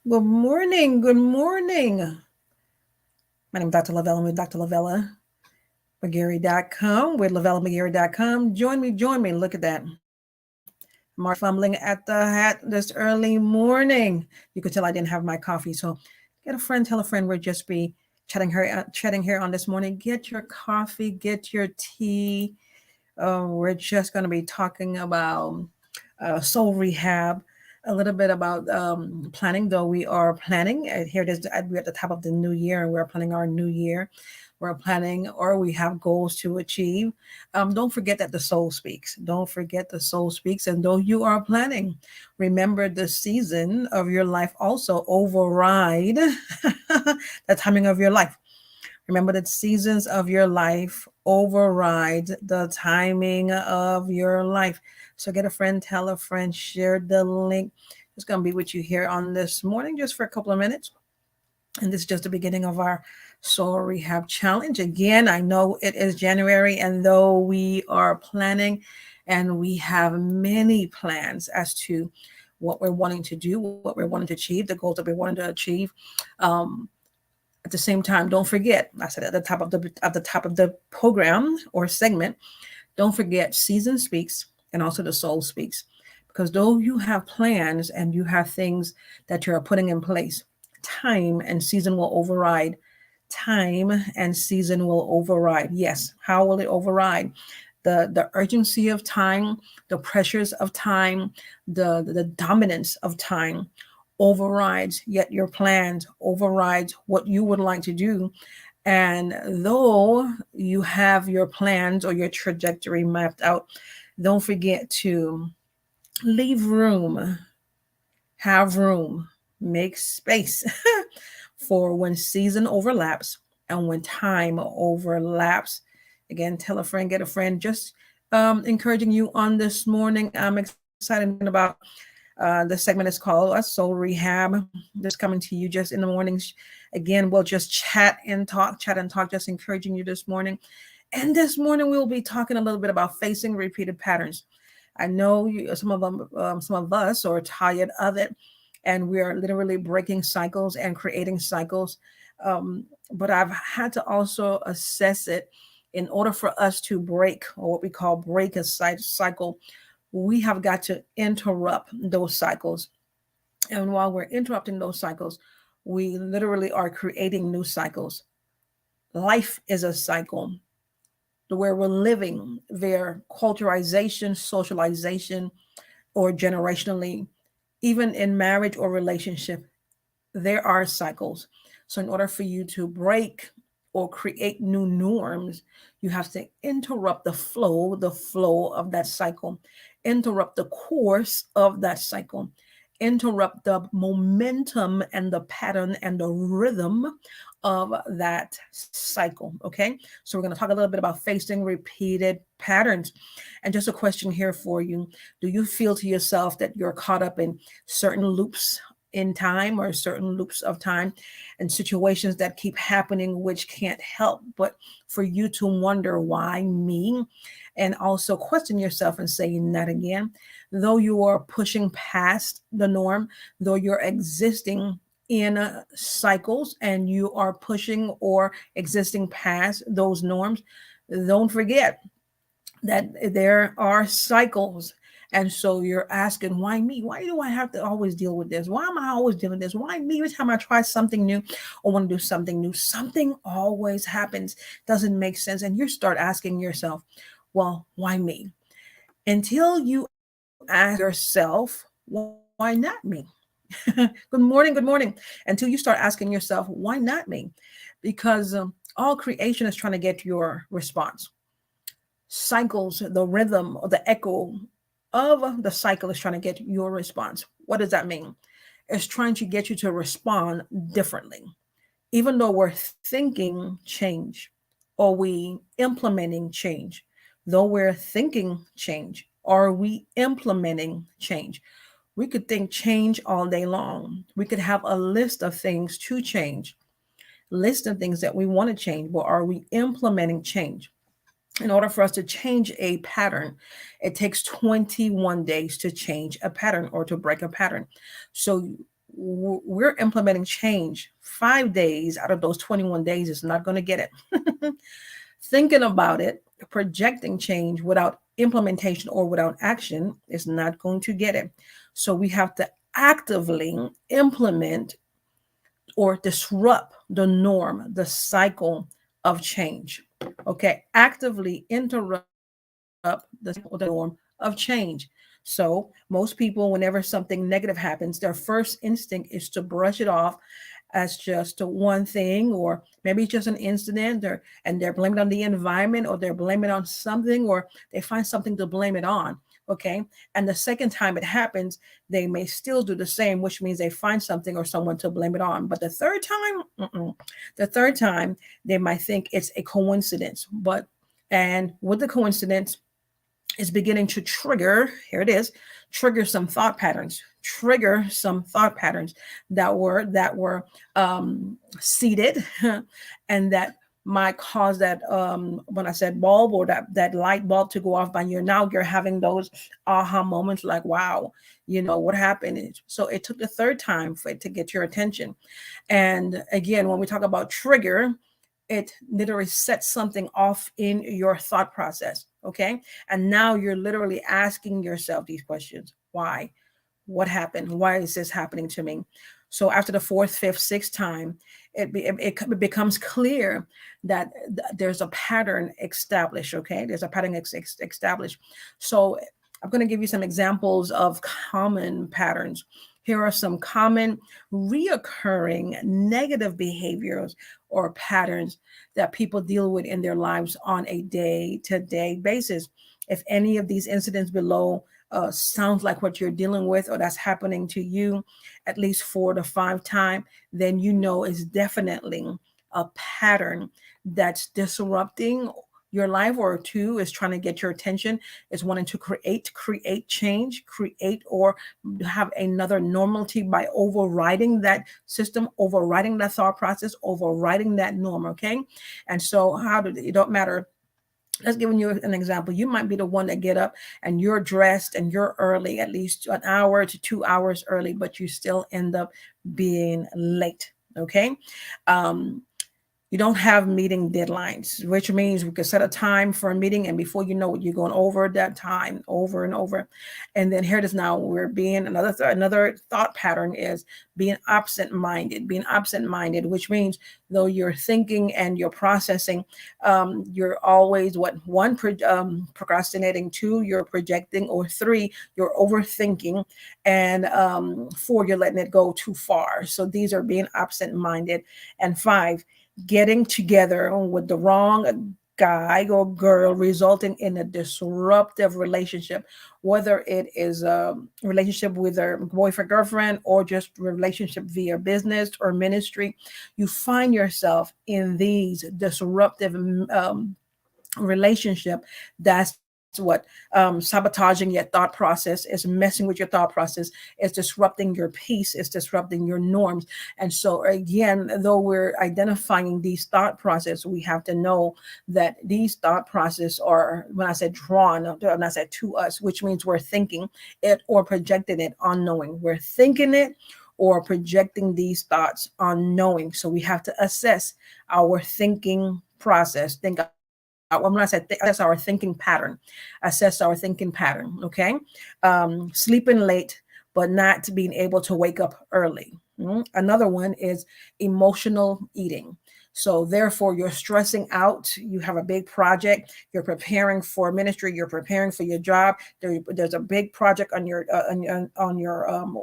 Good morning. Good morning. My name is Dr. Lavella. I'm with Dr. Lavella McGarry.com with LavellaMcGarry.com. Join me. Look at that. I'm already fumbling at the hat this early morning. You could tell I didn't have my coffee. So get a friend, tell a friend. We'll just be chatting here on this morning. Get your coffee, get your tea. We're just going to be talking about soul rehab, a little bit about planning, though we are planning. Here it is, we're at the top of the new year and we're planning our new year. We're planning or we have goals to achieve. Don't forget that the soul speaks. Don't forget the soul speaks. And though you are planning, remember the season of your life also override the timing of your life. Remember that seasons of your life override the timing of your life. So get a friend, tell a friend, share the link. It's going to be with you here on this morning just for a couple of minutes. And this is just the beginning of our Soul Rehab Challenge. Again, I know it is January, and though we are planning and we have many plans as to what we're wanting to do, what we're wanting to achieve, the goals that we're wanting to achieve. Um, at the same time, don't forget, I said at the top of the program or segment, don't forget season speaks and also the soul speaks. Because though you have plans and you have things that you're putting in place, time and season will override. Time and season will override. Yes, how will it override? The urgency of time, the pressures of time, the dominance of time overrides yet your plans, overrides what you would like to do. And though you have your plans or your trajectory mapped out, don't forget to leave room, have room, make space for when season overlaps and when time overlaps. Again, tell a friend, get a friend. Just encouraging you on this morning. I'm excited about the segment is called Soul Rehab. Just coming to you just in the mornings. Again, we'll just chat and talk, just encouraging you this morning. And this morning we'll be talking a little bit about facing repeated patterns. I know some of us are tired of it, and we are literally breaking cycles and creating cycles. But I've had to also assess it in order for us to break, or what we call break a cycle. We have got to interrupt those cycles. And while we're interrupting those cycles, we literally are creating new cycles. Life is a cycle where we're living their culturalization, socialization, or generationally, even in marriage or relationship, there are cycles. So, in order for you to break or create new norms, you have to interrupt the flow of that cycle, interrupt the course of that cycle, interrupt the momentum and the pattern and the rhythm of that cycle. Okay. So, we're going to talk a little bit about facing repeated patterns. And just a question here for you. Do you feel to yourself that you're caught up in certain loops in time or certain loops of time and situations that keep happening, which can't help but for you to wonder why me? And also question yourself and saying that again, though you are pushing past the norm, though you're existing in cycles and you are pushing or existing past those norms, don't forget that there are cycles. And so you're asking, why me? Why do I have to always deal with this? Why am I always dealing with this? Why me? Every time I try something new or want to do something new, something always happens. Doesn't make sense. And you start asking yourself, well, why me? Until you ask yourself, why not me? Good morning. Good morning. Until you start asking yourself, why not me? Because all creation is trying to get your response. Cycles, the rhythm or the echo of the cycle is trying to get your response. What does that mean? It's trying to get you to respond differently. Even though we're thinking change or we implementing change, though we're thinking change, are we implementing change? We could think change all day long. We could have a list of things to change, list of things that we want to change, but are we implementing change? In order for us to change a pattern, it takes 21 days to change a pattern or to break a pattern. So we're implementing change. 5 days out of those 21 days is not going to get it. Thinking about it, projecting change without implementation or without action is not going to get it. So we have to actively implement or disrupt the norm, the cycle of change. Okay, actively interrupt the norm of change. So most people, whenever something negative happens, their first instinct is to brush it off as just one thing, or maybe just an incident, or and they're blaming it on the environment, or they're blaming it on something, or they find something to blame it on. Okay. And the second time it happens, they may still do the same, which means they find something or someone to blame it on. But the third time, the third time, they might think it's a coincidence. And with the coincidence, is beginning to trigger, here it is, trigger some thought patterns, that were seated and that might cause that when I said bulb, or that light bulb to go off, by you're having those aha moments like, wow, what happened. So it took the third time for it to get your attention. And again, when we talk about trigger, it literally sets something off in your thought process. Okay. And now you're literally asking yourself these questions. Why? What happened? Why is this happening to me? So after the fourth, fifth, sixth time, it becomes clear that there's a pattern established. Okay. There's a pattern established. So I'm going to give you some examples of common patterns. Here are some common reoccurring negative behaviors or patterns that people deal with in their lives on a day-to-day basis. If any of these incidents below sounds like what you're dealing with, or that's happening to you at least 4 to 5 times, then it's definitely a pattern that's disrupting your life, or 2 is trying to get your attention, is wanting to create change, create or have another normality by overriding that system, overriding that thought process, overriding that norm. Okay. And so it don't matter. Let's give you an example. You might be the one that get up and you're dressed and you're early, at least an hour to 2 hours early, but you still end up being late. Okay. You don't have meeting deadlines, which means we could set a time for a meeting, and before you know it, you're going over that time over and over. And then here it is now, we're being another thought pattern is being absent-minded, which means though you're thinking and you're processing, you're always procrastinating, 2, you're projecting, or 3, you're overthinking, and 4, you're letting it go too far. So these are being absent-minded. And 5, getting together with the wrong guy or girl, resulting in a disruptive relationship, whether it is a relationship with a boyfriend, girlfriend, or just relationship via business or ministry. You find yourself in these disruptive relationship. That's what sabotaging your thought process, is messing with your thought process, is disrupting your peace, is disrupting your norms. And so again, though we're identifying these thought process, we have to know that these thought process are, when I said drawn, when I said to us, which means we're thinking it or projecting it unknowing. We're thinking it or projecting these thoughts unknowing. So we have to assess our thinking process. When I said assess our thinking pattern, okay? Sleeping late, but not being able to wake up early. Another one is emotional eating. So therefore, you're stressing out. You have a big project. You're preparing for ministry. You're preparing for your job. There's a big project on your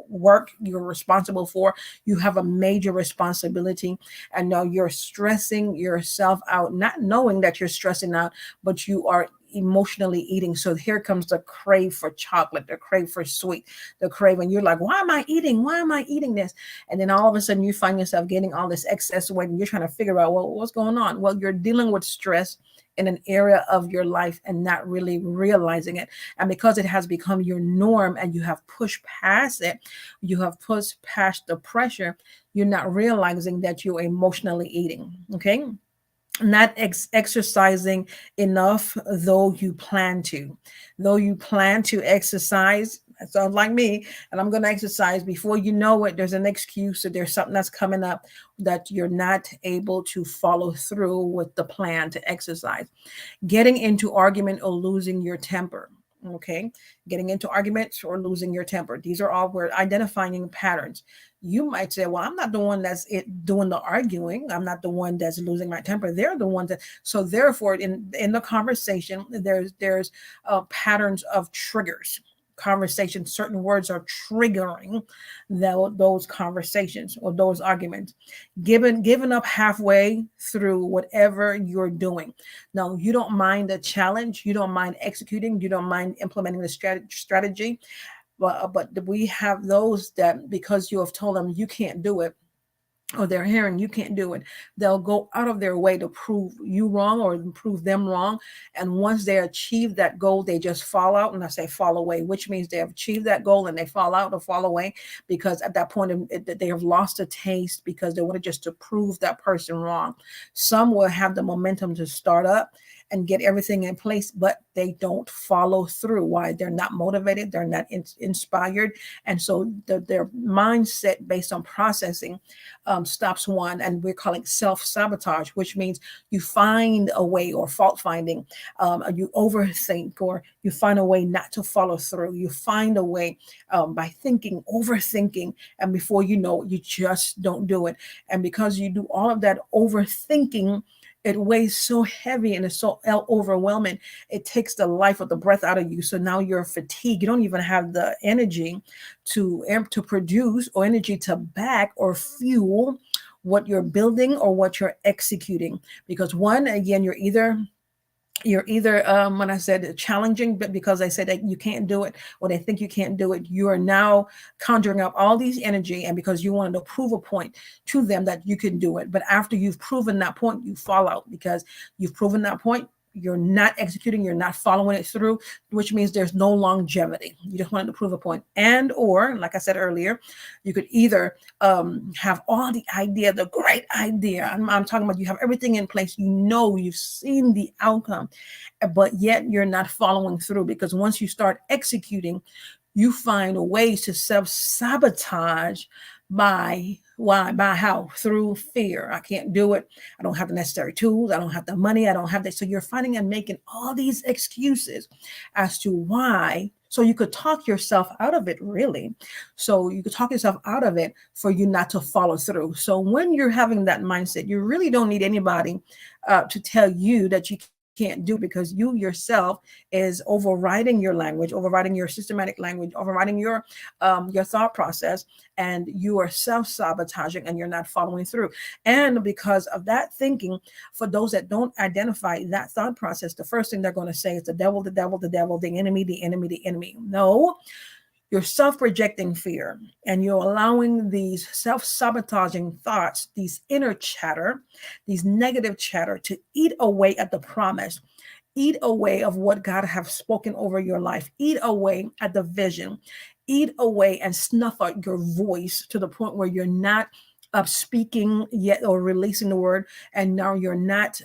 work you're responsible for. You have a major responsibility, and now you're stressing yourself out, not knowing that you're stressing out, but you are emotionally eating. So here comes the crave for chocolate, the crave for sweet, the crave, and you're like, why am I eating this? And then all of a sudden you find yourself getting all this excess weight, and you're trying to figure out, well, what's going on? Well, you're dealing with stress in an area of your life and not really realizing it. And because it has become your norm and you have pushed past it, you have pushed past the pressure, you're not realizing that you're emotionally eating. Okay. Not exercising enough, though you plan to exercise, That sounds like me. And I'm going to exercise. Before you know it, there's an excuse or there's something that's coming up that you're not able to follow through with the plan to exercise. Getting into argument or losing your temper. Okay. Getting into arguments or losing your temper. These are all we're identifying patterns. You might say, well, I'm not the one that's doing the arguing. I'm not the one that's losing my temper. They're the ones that, so therefore in the conversation, there's patterns of triggers. Conversation, certain words are triggering those conversations or those arguments. Giving up halfway through whatever you're doing. Now, you don't mind a challenge, you don't mind executing, you don't mind implementing the strategy, but we have those that because you have told them you can't do it, or they're hearing you can't do it, they'll go out of their way to prove you wrong or prove them wrong. And once they achieve that goal, they just fall out. And I say fall away, which means they have achieved that goal and they fall out or fall away, because at that point they have lost a taste because they wanted just to prove that person wrong. Some will have the momentum to start up and get everything in place, but they don't follow through. Why? They're not motivated, they're not inspired. And so their mindset based on processing stops one, and we're calling self-sabotage, which means you find a way, or fault finding, you overthink, or you find a way not to follow through. You find a way by thinking, overthinking, and before you know it, you just don't do it. And because you do all of that overthinking, it weighs so heavy and it's so overwhelming. It takes the life of the breath out of you. So now you're fatigued. You don't even have the energy to produce, or energy to back or fuel what you're building or what you're executing. Because one, again, you're either when I said challenging, but because I said that you can't do it, or they think you can't do it, you are now conjuring up all these energy, and because you wanted to prove a point to them that you can do it. But after you've proven that point, you fall out, because you've proven that point, you're not executing, you're not following it through, which means there's no longevity. You just wanted to prove a point. And or, like I said earlier, you could either have all the idea, the great idea. I'm talking about you have everything in place, you've seen the outcome, but yet you're not following through, because once you start executing, you find ways to self-sabotage by how? Through fear. I can't do it. I don't have the necessary tools. I don't have the money. I don't have that. So you're finding and making all these excuses as to why. So you could talk yourself out of it, really. So you could talk yourself out of it for you not to follow through. So when you're having that mindset, you really don't need anybody to tell you that you can't do, because you yourself is overriding your language, overriding your systematic language, overriding your thought process, and you are self-sabotaging and you're not following through. And because of that thinking, for those that don't identify that thought process, the first thing they're going to say is the devil, the devil, the devil, the enemy, the enemy, the enemy. No, you're self-projecting fear, and you're allowing these self-sabotaging thoughts, these inner chatter, these negative chatter, to eat away at the promise, eat away of what God have spoken over your life, eat away at the vision, eat away and snuff out your voice to the point where you're not speaking yet or releasing the word, and now you're not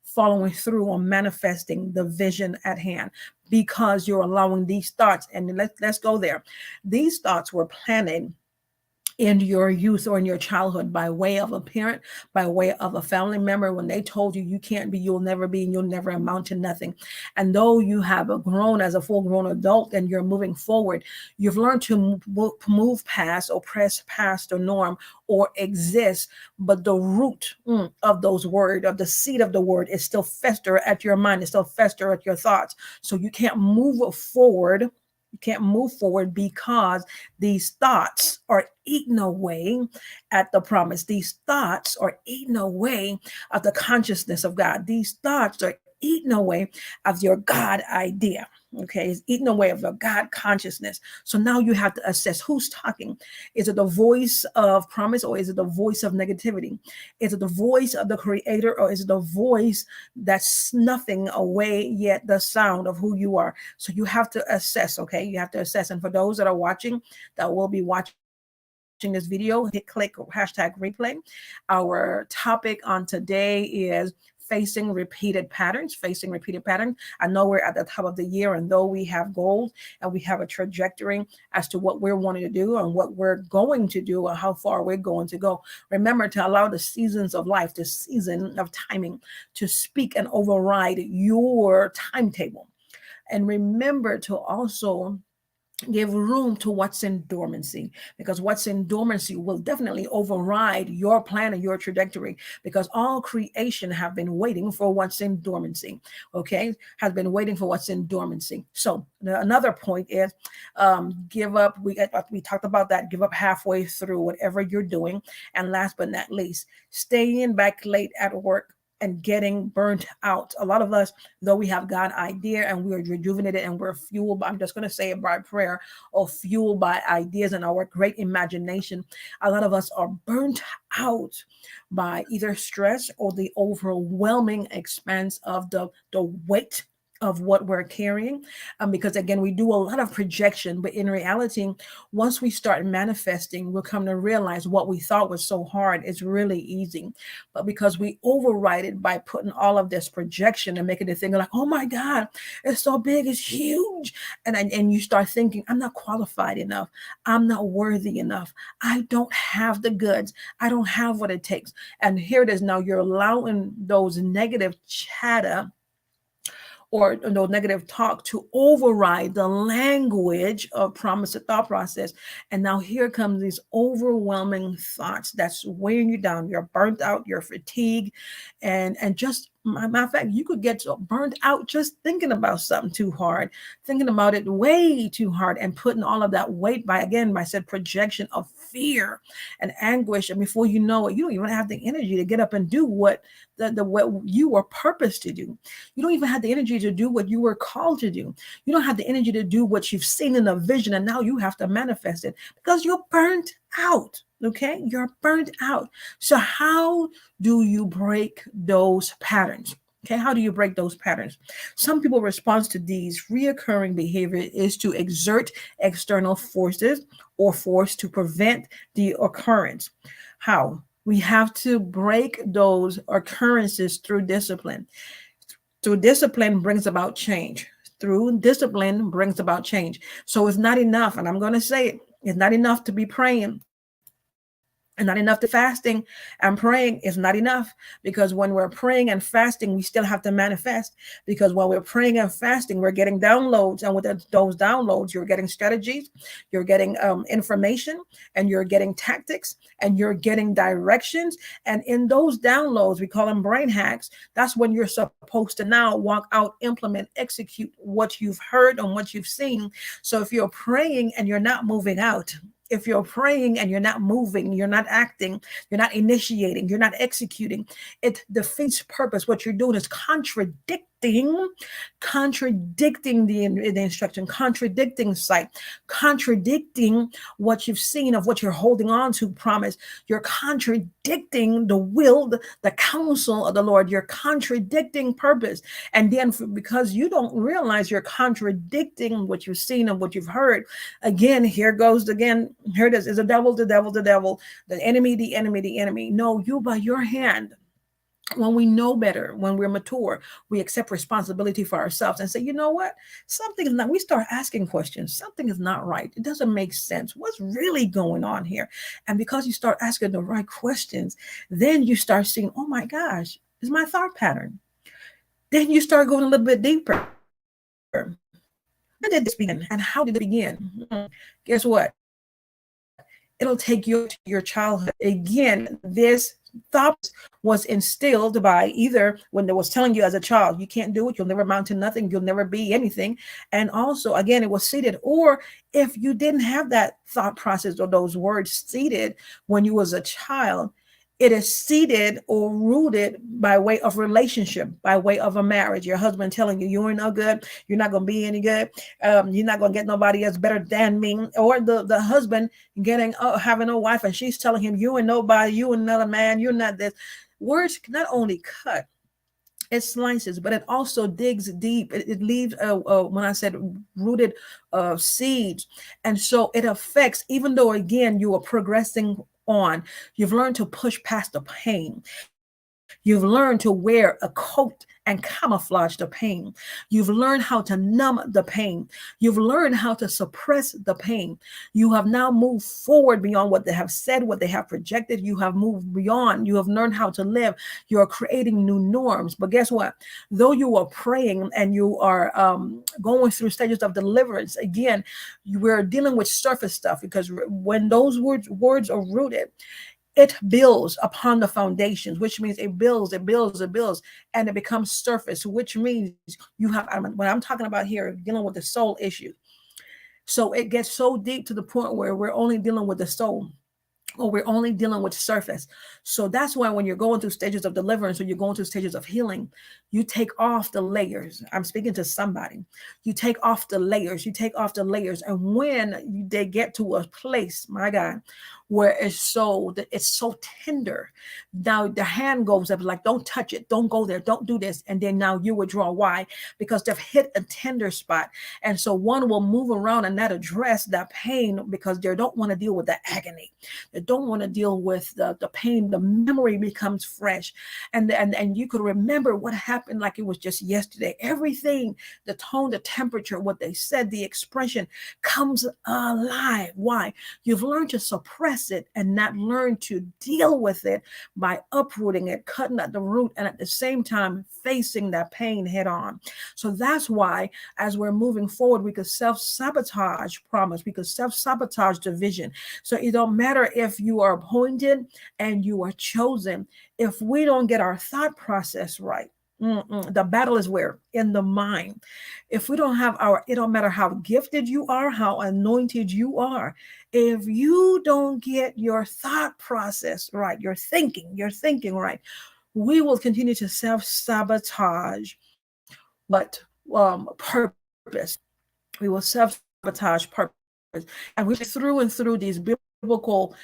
following through on manifesting the vision at hand, because you're allowing these thoughts. And let's go there. These thoughts were planted in your youth or in your childhood by way of a parent, by way of a family member, when they told you you can't be, you'll never be, and you'll never amount to nothing. And though you have grown as a full-grown adult and you're moving forward, you've learned to move past or press past the norm or exist, but the root of those words, of the seed of the word, is still fester at your mind, it's still fester at your thoughts. So you can't move forward. You can't move forward because these thoughts are eating away at the promise. These thoughts are eating away at the consciousness of God. These thoughts are eating away of your God idea. Okay, it's eating away of your God consciousness. So now you have to assess who's talking. Is it the voice of promise, or is it the voice of negativity? Is it the voice of the creator, or is it the voice that's snuffing away yet the sound of who you are? So you have to assess, okay? You have to assess. And for those that are watching, that will be watching this video, click hashtag replay. Our topic on today is facing repeated patterns, I know we're at the top of the year, and though we have goals and we have a trajectory as to what we're wanting to do and what we're going to do and how far we're going to go, remember to allow the seasons of life, the season of timing, to speak and override your timetable. And remember to also give room to what's in dormancy, because what's in dormancy will definitely override your plan and your trajectory, because all creation have been waiting for what's in dormancy. Okay, has been waiting for what's in dormancy. So another point is give up. We talked about that. Give up halfway through whatever you're doing. And last but not least, staying back late at work and getting burnt out. A lot of us, though we have God idea and we're rejuvenated and we're fueled by, I'm just going to say it by prayer, or fueled by ideas and our great imagination, a lot of us are burnt out by either stress or the overwhelming expanse of the weight of what we're carrying. Because again, we do a lot of projection, but in reality, once we start manifesting, we'll come to realize what we thought was so hard is really easy. But because we override it by putting all of this projection and making it think like, oh my God, it's so big, it's huge. And you start thinking, I'm not qualified enough. I'm not worthy enough. I don't have the goods. I don't have what it takes. And here it is now, you're allowing those negative chatter or no negative talk to override the language of promise and thought process. And now here comes these overwhelming thoughts that's weighing you down. You're burnt out, you're fatigued, and just matter of fact, you could get so burnt out just thinking about something too hard, thinking about it way too hard, and putting all of that weight by, again, I said projection of fear and anguish. And before you know it, you don't even have the energy to get up and do what what you were purposed to do. You don't even have the energy to do what you were called to do. You don't have the energy to do what you've seen in a vision, and now you have to manifest it because you're burnt out. Okay, you're burnt out. So how do you break those patterns? Okay, how do you break those patterns? Some people's response to these reoccurring behavior is to exert external forces or force to prevent the occurrence. How? We have to break those occurrences through discipline. Through discipline brings about change. Through discipline brings about change. So it's not enough, and I'm going to say it, it's not enough to be praying. And not enough to fasting and praying is not enough, because when we're praying and fasting, we still have to manifest, because when we're praying and fasting, we're getting downloads. And with those downloads, you're getting strategies, you're getting information, and you're getting tactics, and you're getting directions. And in those downloads, we call them brain hacks. That's when you're supposed to now walk out, implement, execute what you've heard and what you've seen. So if you're praying and you're not moving out, if you're praying and you're not moving, you're not acting, you're not initiating, you're not executing, it defeats purpose. What you're doing is contradicting the instruction, contradicting sight, contradicting what you've seen of what you're holding on to promise. You're contradicting the will, the counsel of the Lord. You're contradicting purpose. And then because you don't realize you're contradicting what you've seen and what you've heard, again, here it is the devil, the enemy, the enemy. No, you by your hand. When we know better, when we're mature, we accept responsibility for ourselves and say, you know what? Something is not, we start asking questions. Something is not right. It doesn't make sense. What's really going on here? And because you start asking the right questions, then you start seeing, oh my gosh, it's my thought pattern. Then you start going a little bit deeper. When did this begin? And how did it begin? Guess what? It'll take you to your childhood. Again, this thought was instilled by either when they was telling you as a child, you can't do it, you'll never amount to nothing, you'll never be anything. And also, again, it was seeded. Or if you didn't have that thought process or those words seeded when you was a child, it is seeded or rooted by way of relationship, by way of a marriage. Your husband telling you, you ain't no good, you're not going to be any good, you're not going to get nobody else better than me. Or the husband having a wife and she's telling him, you ain't nobody, you another man, you're not this. Words not only cut, it slices, but it also digs deep. It leaves, when I said rooted seeds. And so it affects, even though, again, you are progressing on, you've learned to push past the pain. You've learned to wear a coat and camouflage the pain. You've learned how to numb the pain. You've learned how to suppress the pain. You have now moved forward beyond what they have said, what they have projected. You have moved beyond. You have learned how to live. You are creating new norms. But guess what? Though you are praying and you are going through stages of deliverance, again, we're dealing with surface stuff because when those words are rooted, it builds upon the foundations, which means it builds, and it becomes surface, which means you have, what I'm talking about here, dealing with the soul issue. So it gets so deep to the point where we're only dealing with the soul, or we're only dealing with surface. So that's why when you're going through stages of deliverance or you're going through stages of healing, you take off the layers. I'm speaking to somebody. You take off the layers. You take off the layers. And when they get to a place, my God, where it's so tender, now the hand goes up like, don't touch it, don't go there, don't do this. And then now you withdraw. Why? Because they've hit a tender spot. And so one will move around and not address that pain because they don't want to deal with the agony. They don't want to deal with the pain. The memory becomes fresh. And you could remember what happened like it was just yesterday. Everything, the tone, the temperature, what they said, the expression comes alive. Why? You've learned to suppress it and not learn to deal with it by uprooting it, cutting at the root, and at the same time facing that pain head on. So that's why, as we're moving forward, we could self-sabotage promise, we could self-sabotage the vision. So it don't matter if you are appointed and you are chosen, if we don't get our thought process right. The battle is where? In the mind. If we don't have it don't matter how gifted you are, how anointed you are. If you don't get your thought process right, your thinking right, we will continue to self-sabotage what purpose. We will self-sabotage purpose. And we through and through these biblical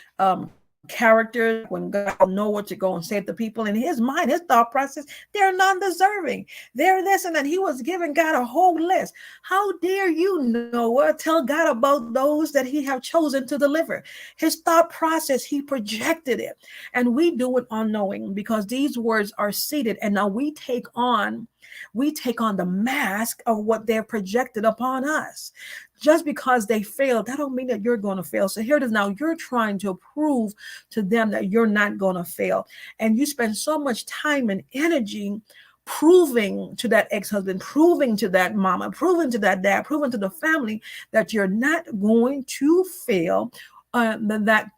characters, when God know what to go and say to people in his mind, his thought process, they're non-deserving. They're this and that. He was giving God a whole list. How dare you, Noah, tell God about those that he have chosen to deliver? His thought process, he projected it. And we do it unknowing because these words are seated. And now we take on the mask of what they're projected upon us. Just because they failed, that don't mean that you're going to fail. So here it is now, you're trying to prove to them that you're not going to fail. And you spend so much time and energy proving to that ex-husband, proving to that mama, proving to that dad, proving to the family that you're not going to fail. That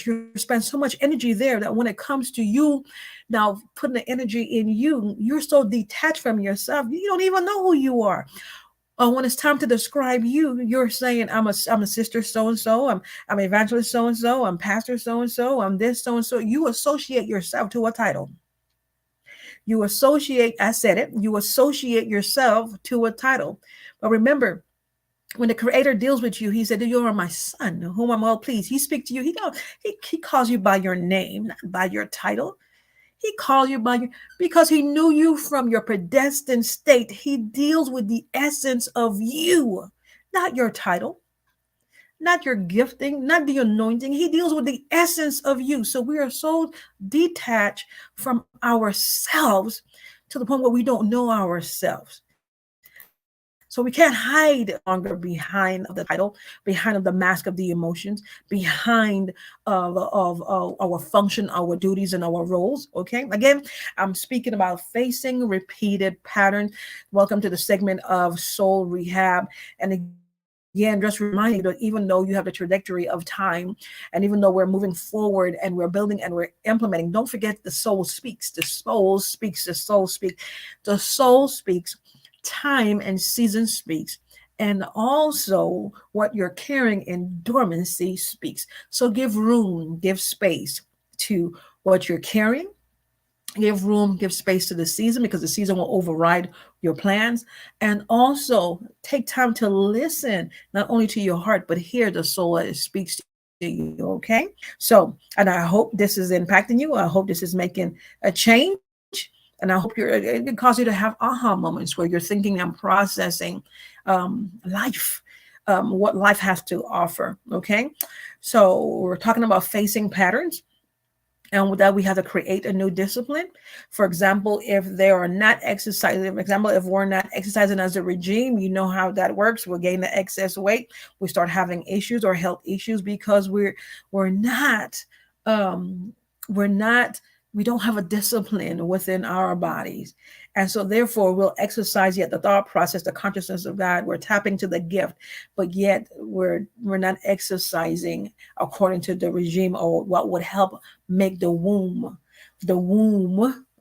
you spend so much energy there that when it comes to you now putting the energy in you, you're so detached from yourself, you don't even know who you are. When it's time to describe you, you're saying, I'm a sister so-and-so, I'm evangelist so-and-so, I'm pastor so-and-so, I'm this so-and-so. You associate yourself to a title. You associate, I said it, you associate yourself to a title. But remember, when the creator deals with you, he said, you are my son, whom I'm well pleased. He speaks to you. He calls you by your name, not by your title. He called you by your, because he knew you from your predestined state. He deals with the essence of you, not your title, not your gifting, not the anointing. He deals with the essence of you. So we are so detached from ourselves to the point where we don't know ourselves. So we can't hide longer behind the title, behind the mask of the emotions, behind our function, our duties, and our roles. Okay. Again, I'm speaking about facing repeated patterns. Welcome to the segment of Soul Rehab. And again, just reminding you that even though you have the trajectory of time, and even though we're moving forward and we're building and we're implementing, don't forget the soul speaks. The soul speaks. The soul speaks. The soul speaks. Time and season speaks, and also what you're carrying in dormancy speaks. So give room, give space to what you're carrying. Give room, give space to the season, because the season will override your plans. And also take time to listen, not only to your heart, but hear the soul that it speaks to you. Okay. So, and I hope this is impacting you. I hope this is making a change. And I hope it can cause you to have aha moments where you're thinking and processing life, what life has to offer. Okay. So we're talking about facing patterns. And with that, we have to create a new discipline. For example, if they are not exercising, for example, if we're not exercising as a regime, you know how that works. We'll gain the excess weight. We start having issues or health issues because we're not um we're not we don't have a discipline within our bodies. And so therefore we'll exercise yet the thought process, the consciousness of God. We're tapping to the gift, but yet we're not exercising according to the regime or what would help make the womb,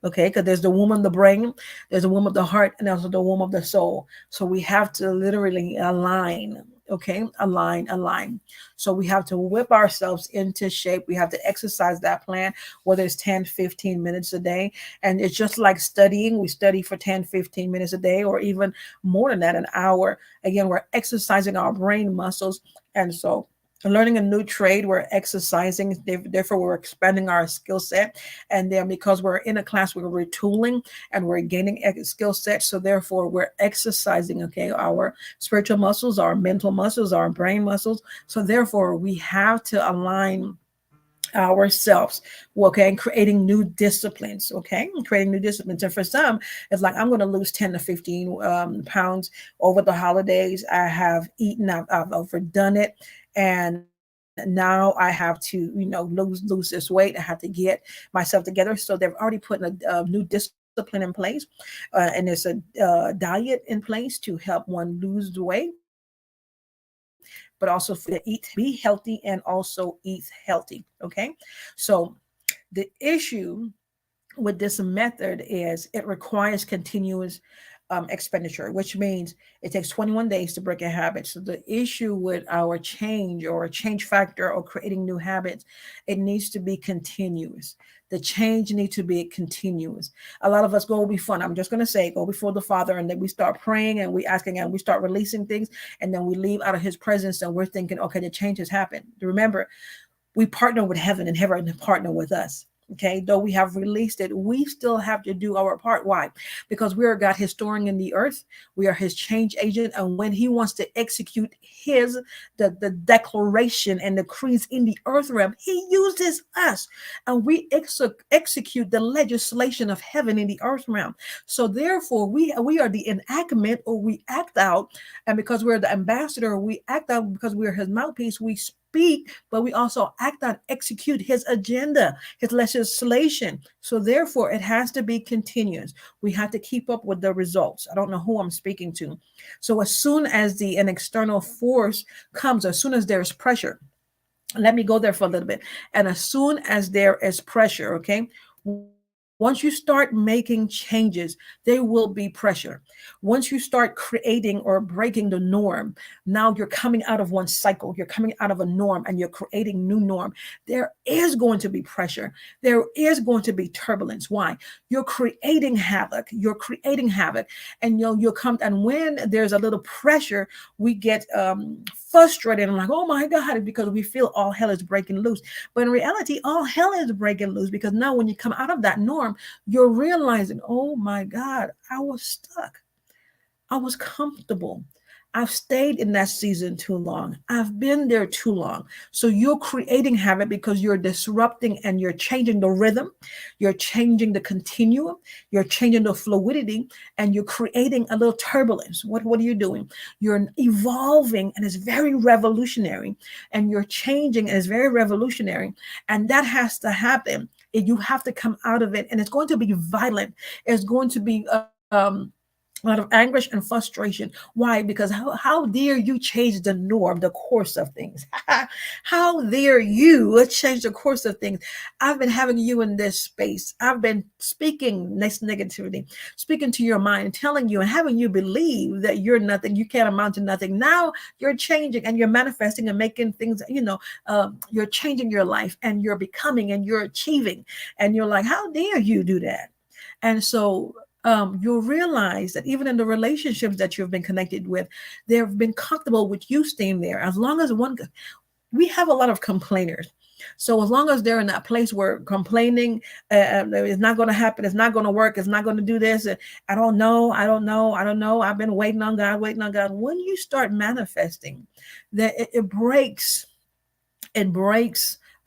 okay, because there's the womb of the brain, there's the womb of the heart, and also the womb of the soul. So we have to literally align, okay, align. So we have to whip ourselves into shape. We have to exercise that plan, whether it's 10-15 minutes a day. And it's just like studying. We study for 10-15 minutes a day, or even more than that, an hour. Again, we're exercising our brain muscles. And so learning a new trade, we're exercising, therefore we're expanding our skill set. And then because we're in a class, we're retooling and we're gaining skill sets, so therefore we're exercising, okay, our spiritual muscles, our mental muscles, our brain muscles. So therefore we have to align ourselves, okay, and creating new disciplines, okay, creating new disciplines. And for some, it's like, I'm going to lose 10 to 15 pounds over the holidays. I have eaten, I've overdone it, and now I have to, lose this weight. I have to get myself together. So they've already put a new discipline in place, and there's a diet in place to help one lose the weight, but also for to eat, be healthy, and also eat healthy. Okay, so the issue with this method is it requires continuous expenditure, which means it takes 21 days to break a habit. So the issue with our change or a change factor or creating new habits, it needs to be continuous. The change needs to be continuous. A lot of us go before, and I'm just going to say, go before the Father, and then we start praying and we asking and we start releasing things, and then we leave out of His presence and we're thinking, okay, the change has happened. Remember, we partner with heaven and heaven partner with us. Okay, though we have released it, we still have to do our part. Why? Because we are God historian in the earth. We are His change agent, and when He wants to execute His the declaration and decrees in the earth realm, He uses us, and we execute the legislation of heaven in the earth realm. So therefore, we are the enactment, or we act out, and because we're the ambassador, we act out because we're His mouthpiece. We speak, but we also act out, execute His agenda, His legislation. So therefore, it has to be continuous. We have to keep up with the results. I don't know who I'm speaking to. So as soon as an external force comes, as soon as there's pressure, let me go there for a little bit. And as soon as there is pressure, okay, once you start making changes, there will be pressure. Once you start creating or breaking the norm, now you're coming out of one cycle, you're coming out of a norm, and you're creating new norm. There is going to be pressure. There is going to be turbulence. Why? You're creating havoc. You're creating havoc. And you'll come, and when there's a little pressure, we get frustrated and like, oh my God, because we feel all hell is breaking loose. But in reality, all hell is breaking loose, because now when you come out of that norm, you're realizing, oh my God, I was stuck. I was comfortable. I've stayed in that season too long. I've been there too long. So you're creating habit because you're disrupting and you're changing the rhythm. You're changing the continuum. You're changing the fluidity, and you're creating a little turbulence. What are you doing? You're evolving, and it's very revolutionary. And you're changing, and it's very revolutionary. And that has to happen. You have to come out of it, and it's going to be violent. It's going to be a lot of anguish and frustration. Why? Because how dare you change the norm, the course of things? How dare you change the course of things? I've been having you in this space. I've been speaking next negativity, speaking to your mind, telling you and having you believe that you're nothing, you can't amount to nothing. Now you're changing and you're manifesting and making things, you're changing your life and you're becoming and you're achieving. And you're like, how dare you do that? And so you'll realize that even in the relationships that you've been connected with, they've been comfortable with you staying there. As long as we have a lot of complainers. So as long as they're in that place where complaining is not going to happen, it's not going to work, it's not going to do this. I don't know. I've been waiting on God. When you start manifesting, that it breaks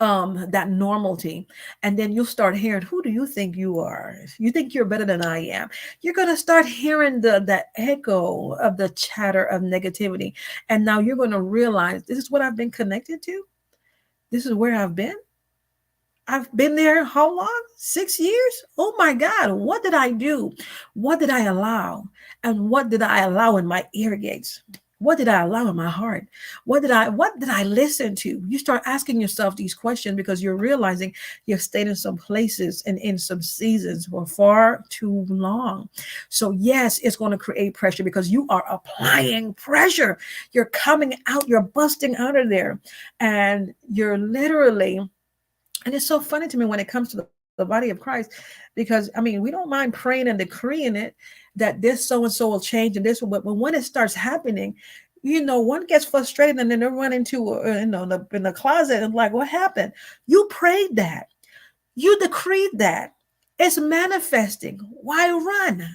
that normality. And then you'll start hearing, who do you think you are? You think you're better than I am? You're going to start hearing the echo of the chatter of negativity. And now you're going to realize, this is what I've been connected to. This is where I've been. I've been there how long? 6 years? Oh my God, what did I do? What did I allow? And what did I allow in my ear gates? What did I allow in my heart? What did I listen to? You start asking yourself these questions because you're realizing you've stayed in some places and in some seasons for far too long. So yes, it's going to create pressure because you are applying pressure. You're coming out, you're busting out of there, and you're literally, and it's so funny to me when it comes to the body of Christ, because I mean, we don't mind praying and decreeing it that this so and so will change and this will, but when it starts happening, one gets frustrated and then they run into in the closet and like, what happened? You prayed that, you decreed that, it's manifesting. Why run?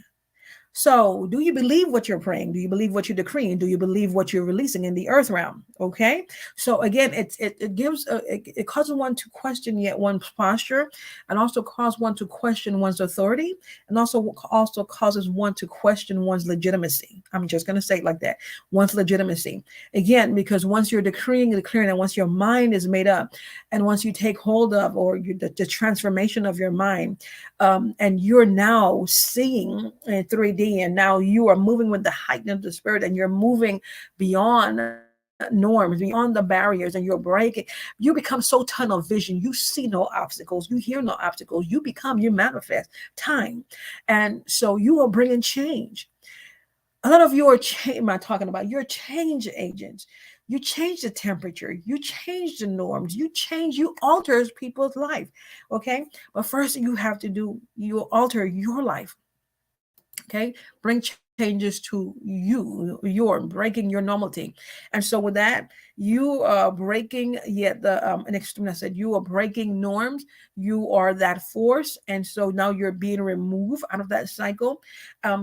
So, do you believe what you're praying? Do you believe what you're decreeing? Do you believe what you're releasing in the earth realm? Okay. So again, it gives it causes one to question yet one's posture, and also cause one to question one's authority, and also causes one to question one's legitimacy. I'm just going to say it like that: one's legitimacy. Again, because once you're declaring, and once your mind is made up, and once you take hold of, or the transformation of your mind, and you're now seeing in 3D, and now you are moving with the height of the spirit, and you're moving beyond norms, beyond the barriers, and you're breaking. You become so tunnel vision. You see no obstacles. You hear no obstacles. You manifest time, and so you are bringing change. A lot of you are am I talking about? You're change agents. You change the temperature. You change the norms. You alter people's life. Okay. But first you have to you alter your life. Okay. Bring changes to you're breaking your normality. And so with that, you are breaking yet next when I said you are breaking norms, you are that force. And so now you're being removed out of that cycle.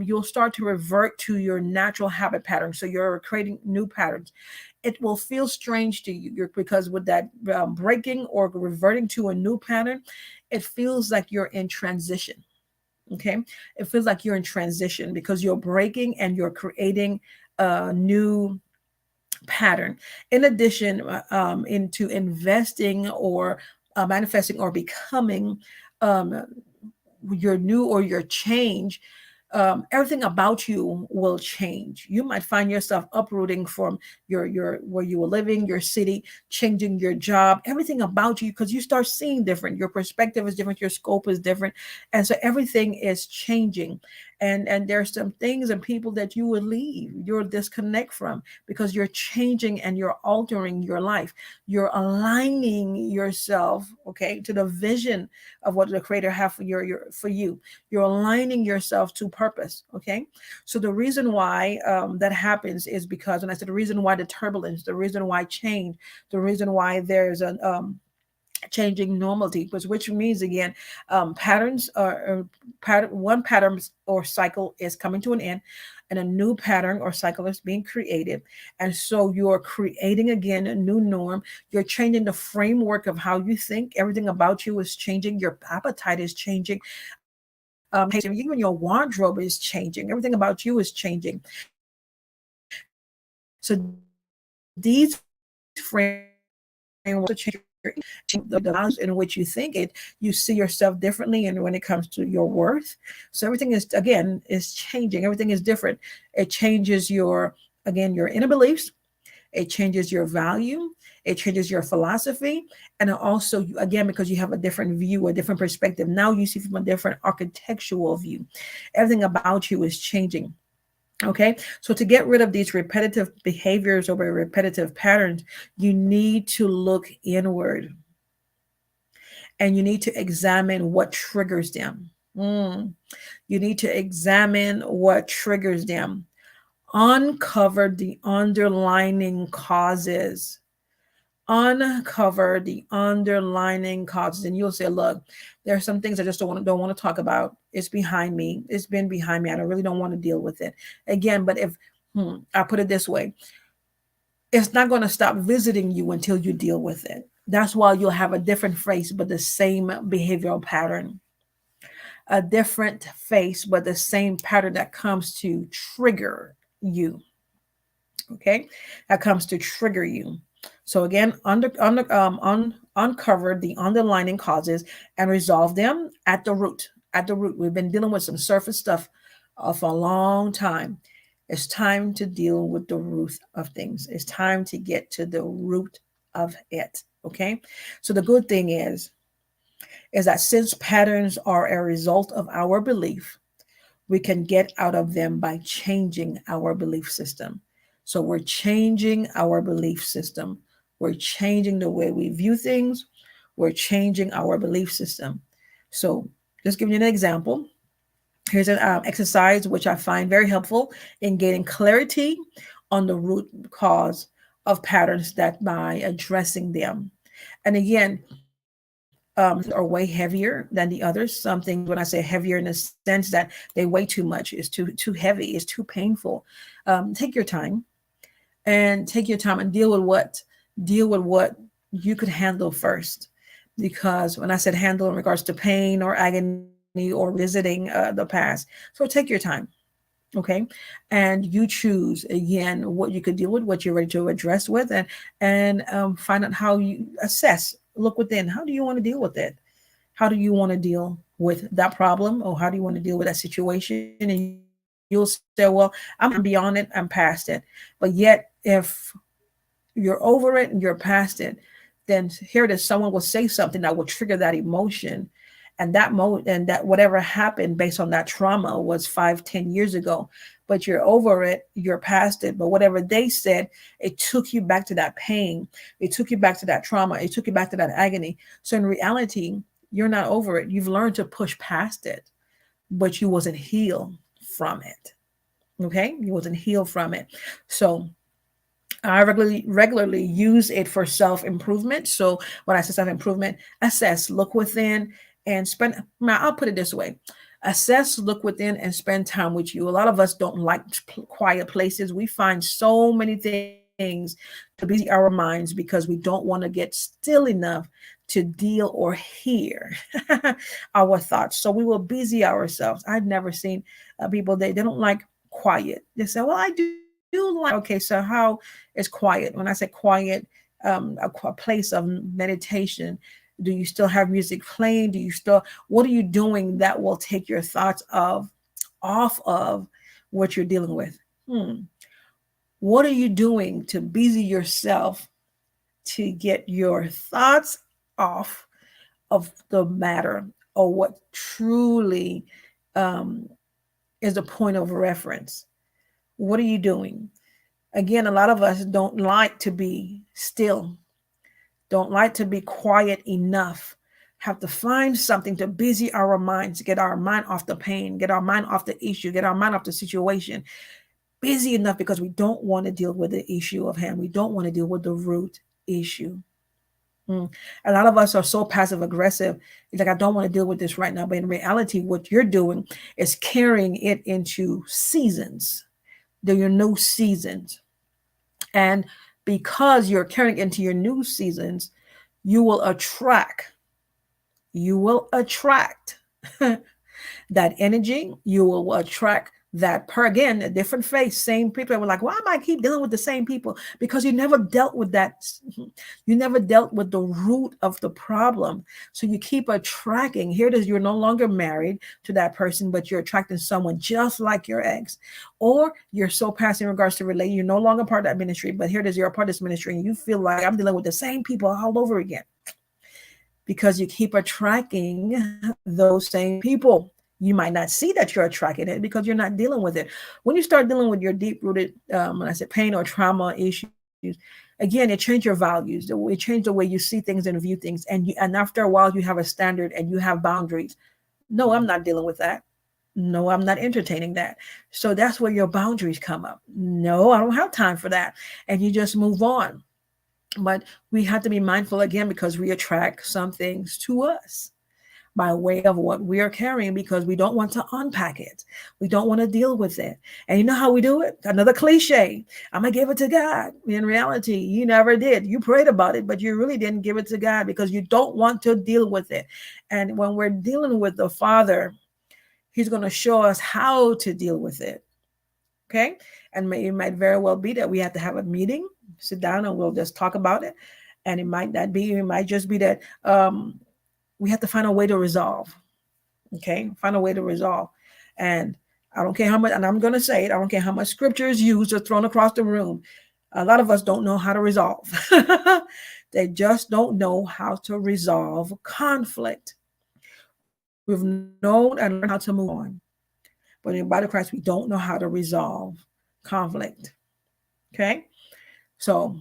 You'll start to revert to your natural habit pattern. So you're creating new patterns. It will feel strange to you because with that breaking or reverting to a new pattern, it feels like you're in transition. Okay. It feels like you're in transition because you're breaking and you're creating a new pattern. In addition, into investing or manifesting or becoming um, your new or your change, everything about you will change. You might find yourself uprooting from your where you were living, your city, changing your job, everything about you, because you start seeing different. Your perspective is different, your scope is different, and so everything is changing. And there's some things and people that you will leave, you'll disconnect from because you're changing and you're altering your life. You're aligning yourself, okay, to the vision of what the Creator have for you. You're aligning yourself to purpose. Okay. So the reason why that happens is because, and I said the reason why the turbulence, the reason why change, the reason why there's an changing normality, which means again, patterns are one pattern or cycle is coming to an end, and a new pattern or cycle is being created. And so you're creating again a new norm. You're changing the framework of how you think. Everything about you is changing. Your appetite is changing. Even your wardrobe is changing. Everything about you is changing. So these frameworks also change the values in which you think it. You see yourself differently, and when it comes to your worth. So everything is changing. Everything is different. It changes your inner beliefs. It changes your value. It changes your philosophy. And also, again, because you have a different view, a different perspective, now you see from a different architectural view. Everything about you is changing. Okay, so to get rid of these repetitive behaviors or repetitive patterns, you need to look inward, and you need to examine what triggers them. You need to examine what triggers them. Uncover the underlying causes. Uncover the underlying causes, and you'll say, look, there are some things I just don't want to talk about. It's behind me. It's been behind me. I really don't want to deal with it again. But if I put it this way, it's not going to stop visiting you until you deal with it. That's why you'll have a different face, but the same behavioral pattern. A different face, but the same pattern that comes to trigger you. Okay, that comes to trigger you. So again, uncover the underlying causes and resolve them at the root. At the root, we've been dealing with some surface stuff for a long time. It's time to deal with the root of things. It's time to get to the root of it. Okay, so the good thing is that since patterns are a result of our belief, we can get out of them by changing our belief system. So we're changing our belief system. We're changing the way we view things. We're changing our belief system. So just giving you an example. Here's an exercise which I find very helpful in getting clarity on the root cause of patterns that by addressing them. And again, are way heavier than the others. Some things, when I say heavier, in the sense that they weigh too much, it's too heavy, it's too painful. Take your time and deal with what you could handle first. Because when I said handle in regards to pain or agony or visiting the past, so take your time, okay, and you choose again what you could deal with, what you're ready to address with, and find out how you assess, look within. How do you want to deal with it? How do you want to deal with that problem, or how do you want to deal with that situation? And you'll say, well, I'm beyond it, I'm past it. But yet, if you're over it and you're past it, then here it is, someone will say something that will trigger that emotion, and that whatever happened based on that trauma was 5, 10 years ago. But you're over it, you're past it. But whatever they said, it took you back to that pain, it took you back to that trauma, it took you back to that agony. So in reality, you're not over it. You've learned to push past it, but you wasn't healed from it. Okay, you wasn't healed from it. So I regularly use it for self improvement. So when I say self improvement, assess, look within, and spend. Now I'll put it this way: assess, look within, and spend time with you. A lot of us don't like quiet places. We find so many things to busy our minds because we don't want to get still enough to deal or hear our thoughts. So we will busy ourselves. I've never seen people, they don't like quiet. They say, well, I do like, okay, so how is quiet? When I say quiet, a place of meditation, do you still have music playing? What are you doing that will take your thoughts off of what you're dealing with? What are you doing to busy yourself to get your thoughts off of the matter, or what truly um, is a point of reference? What are you doing? Again, a lot of us don't like to be still, don't like to be quiet enough. Have to find something to busy our minds, get our mind off the pain, get our mind off the issue, get our mind off the situation. Busy enough because we don't want to deal with the issue of hand. We don't want to deal with the root issue. A lot of us are so passive aggressive. It's like, I don't want to deal with this right now. But in reality, what you're doing is carrying it into seasons. They're your new seasons. And because you're carrying into your new seasons, you will attract that energy. You will attract that, per again, a different face, same people. We're like, why am I keep dealing with the same people? Because you never dealt with that. You never dealt with the root of the problem. So you keep attracting. Here it is, you're no longer married to that person, but you're attracting someone just like your ex. Or you're so past in regards to relate, you're no longer part of that ministry, but here it is, you're a part of this ministry, and you feel like, I'm dealing with the same people all over again. Because you keep attracting those same people. You might not see that you're attracting it because you're not dealing with it. When you start dealing with your deep-rooted, when I said pain or trauma issues, again, it changes your values. It changes the way you see things and view things. And after a while, you have a standard and you have boundaries. No, I'm not dealing with that. No, I'm not entertaining that. So that's where your boundaries come up. No, I don't have time for that. And you just move on. But we have to be mindful again, because we attract some things to us. by way of what we are carrying because we don't want to unpack it. We don't want to deal with it. And you know how we do it? Another cliche. I'm going to give it to God. In reality, you never did. You prayed about it, but you really didn't give it to God because you don't want to deal with it. And when we're dealing with the Father, He's going to show us how to deal with it. Okay. And it might very well be that we have to have a meeting, sit down, and we'll just talk about it. And it might not be, it might just be that we have to find a way to resolve. Okay. Find a way to resolve. And I don't care how much, and I'm going to say it, I don't care how much scripture is used or thrown across the room. A lot of us don't know how to resolve. They just don't know how to resolve conflict. We've known and learned how to move on. But in the body of Christ, we don't know how to resolve conflict. Okay? So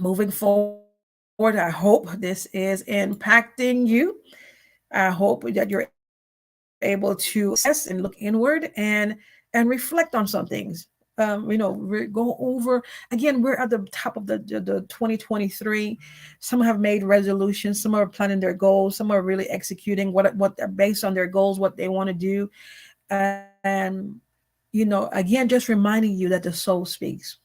moving forward, I hope this is impacting you. I hope that you're able to assess and look inward and reflect on some things. Go over again. We're at the top of the 2023. Some have made resolutions. Some are planning their goals. Some are really executing what they're based on their goals, what they want to do. And again, just reminding you that the soul speaks,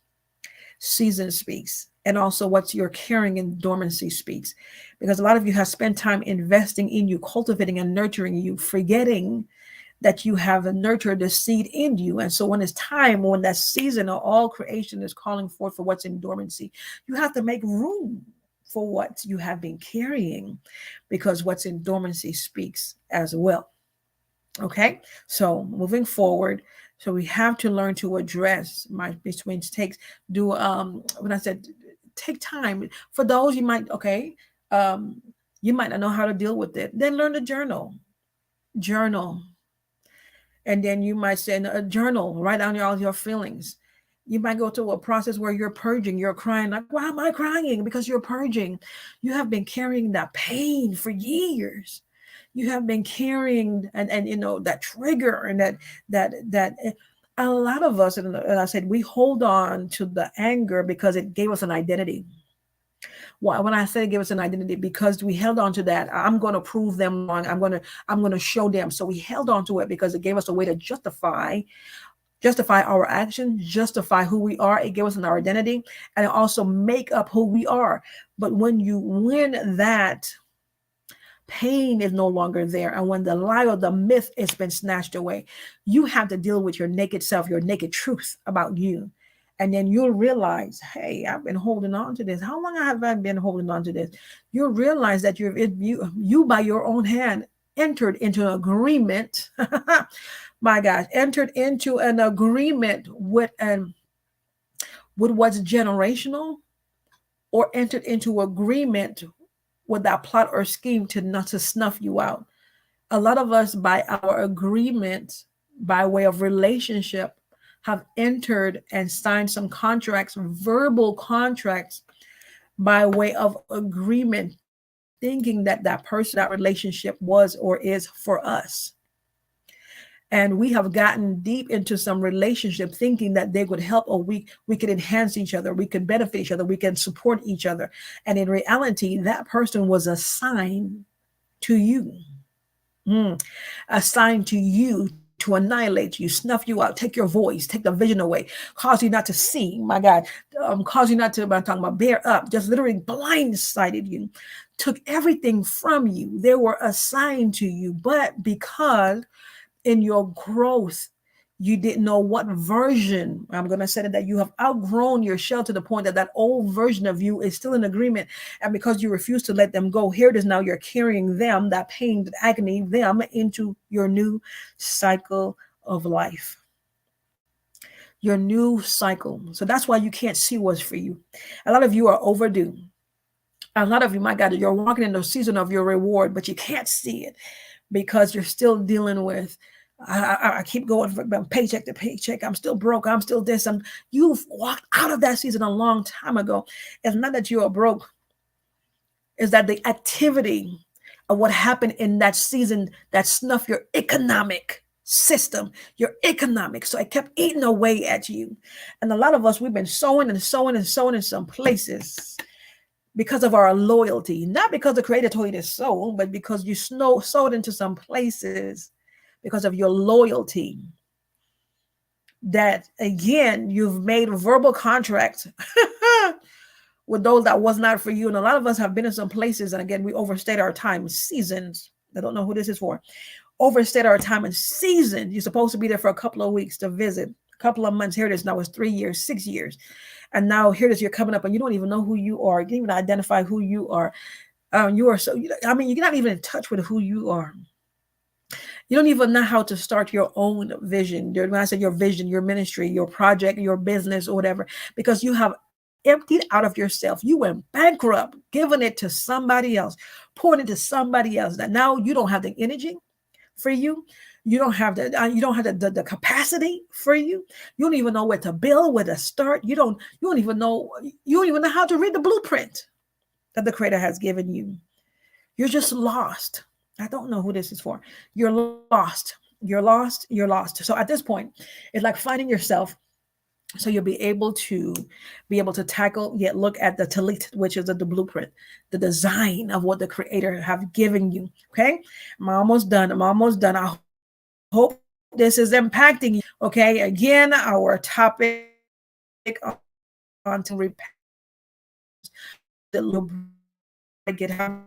season speaks, and also what you're carrying in dormancy speaks. Because a lot of you have spent time investing in you, cultivating and nurturing you, forgetting that you have nurtured the seed in you. And so when it's time, when that season of all creation is calling forth for what's in dormancy, you have to make room for what you have been carrying, because what's in dormancy speaks as well. Okay, so moving forward, so we have to learn to address between takes. Do when I said take time for those you might not know how to deal with it. Then learn to journal, and then you might say a journal, write down all your feelings. You might go through a process where you're purging, you're crying, like, why am I crying? Because you're purging. You have been carrying that pain for years. You have been carrying and that trigger and that a lot of us, and I said, we hold on to the anger because it gave us an identity. When I say it gave us an identity, because we held on to that, I'm going to prove them wrong. I'm going to show them. So we held on to it because it gave us a way to justify our action, justify who we are. It gave us an identity, and it also make up who we are. But when that pain is no longer there, and when the lie or the myth has been snatched away, you have to deal with your naked self, your naked truth about you. And then you'll realize, hey, I've been holding on to this. How long have I been holding on to this? You'll realize that you by your own hand entered into an agreement. My gosh, entered into an agreement with what's generational, or entered into agreement with that plot or scheme to not to snuff you out. A lot of us, by our agreement, by way of relationship, have entered and signed some contracts, verbal contracts, by way of agreement, thinking that person, that relationship was or is for us. And we have gotten deep into some relationship thinking that they would help, or we could enhance each other, we could benefit each other, we can support each other. And in reality, that person was assigned to you, assigned to you to annihilate you, snuff you out, take your voice, take the vision away, cause you not to see, my God, cause you not to, I'm talking about bear up, just literally blindsided you, took everything from you. They were assigned to you, but because in your growth, you didn't know what version, I'm going to say that you have outgrown your shell to the point that old version of you is still in agreement. And because you refuse to let them go, here it is now, you're carrying them, that pain, that agony, them into your new cycle of life. Your new cycle. So that's why you can't see what's for you. A lot of you are overdue. A lot of you, my God, you're walking in the season of your reward, but you can't see it because you're still dealing with, I keep going from paycheck to paycheck. I'm still broke. I'm still this. You've walked out of that season a long time ago. It's not that you are broke. It's that the activity of what happened in that season that snuffed your economic system, your economic. So it kept eating away at you. And a lot of us, we've been sowing and sowing and sowing in some places because of our loyalty, not because the creator told you to sow, but because you sowed into some places because of your loyalty, that again, you've made verbal contracts with those that was not for you. And a lot of us have been in some places, and again, we overstayed our time seasons. I don't know who this is for. Overstayed our time and seasons. You're supposed to be there for a couple of weeks to visit, a couple of months. Here it is now, it's 3 years, 6 years. And now here it is, you're coming up and you don't even know who you are. You can't even identify who you are. You are so, I mean, you're not even in touch with who you are. You don't even know how to start your own vision. When I said your vision, your ministry, your project, your business, or whatever, because you have emptied out of yourself. You went bankrupt, giving it to somebody else, pouring it to somebody else. That now you don't have the energy for you. You don't have the capacity for you. You don't even know where to build, where to start. You don't even know how to read the blueprint that the creator has given you. You're just lost. I don't know who this is for. You're lost. You're lost. You're lost. So at this point, it's like finding yourself. So you'll be able to tackle, yet look at the talit, which is the blueprint, the design of what the creator have given you. Okay. I'm almost done. I hope this is impacting you. Okay. Again, our topic on to repent. Get how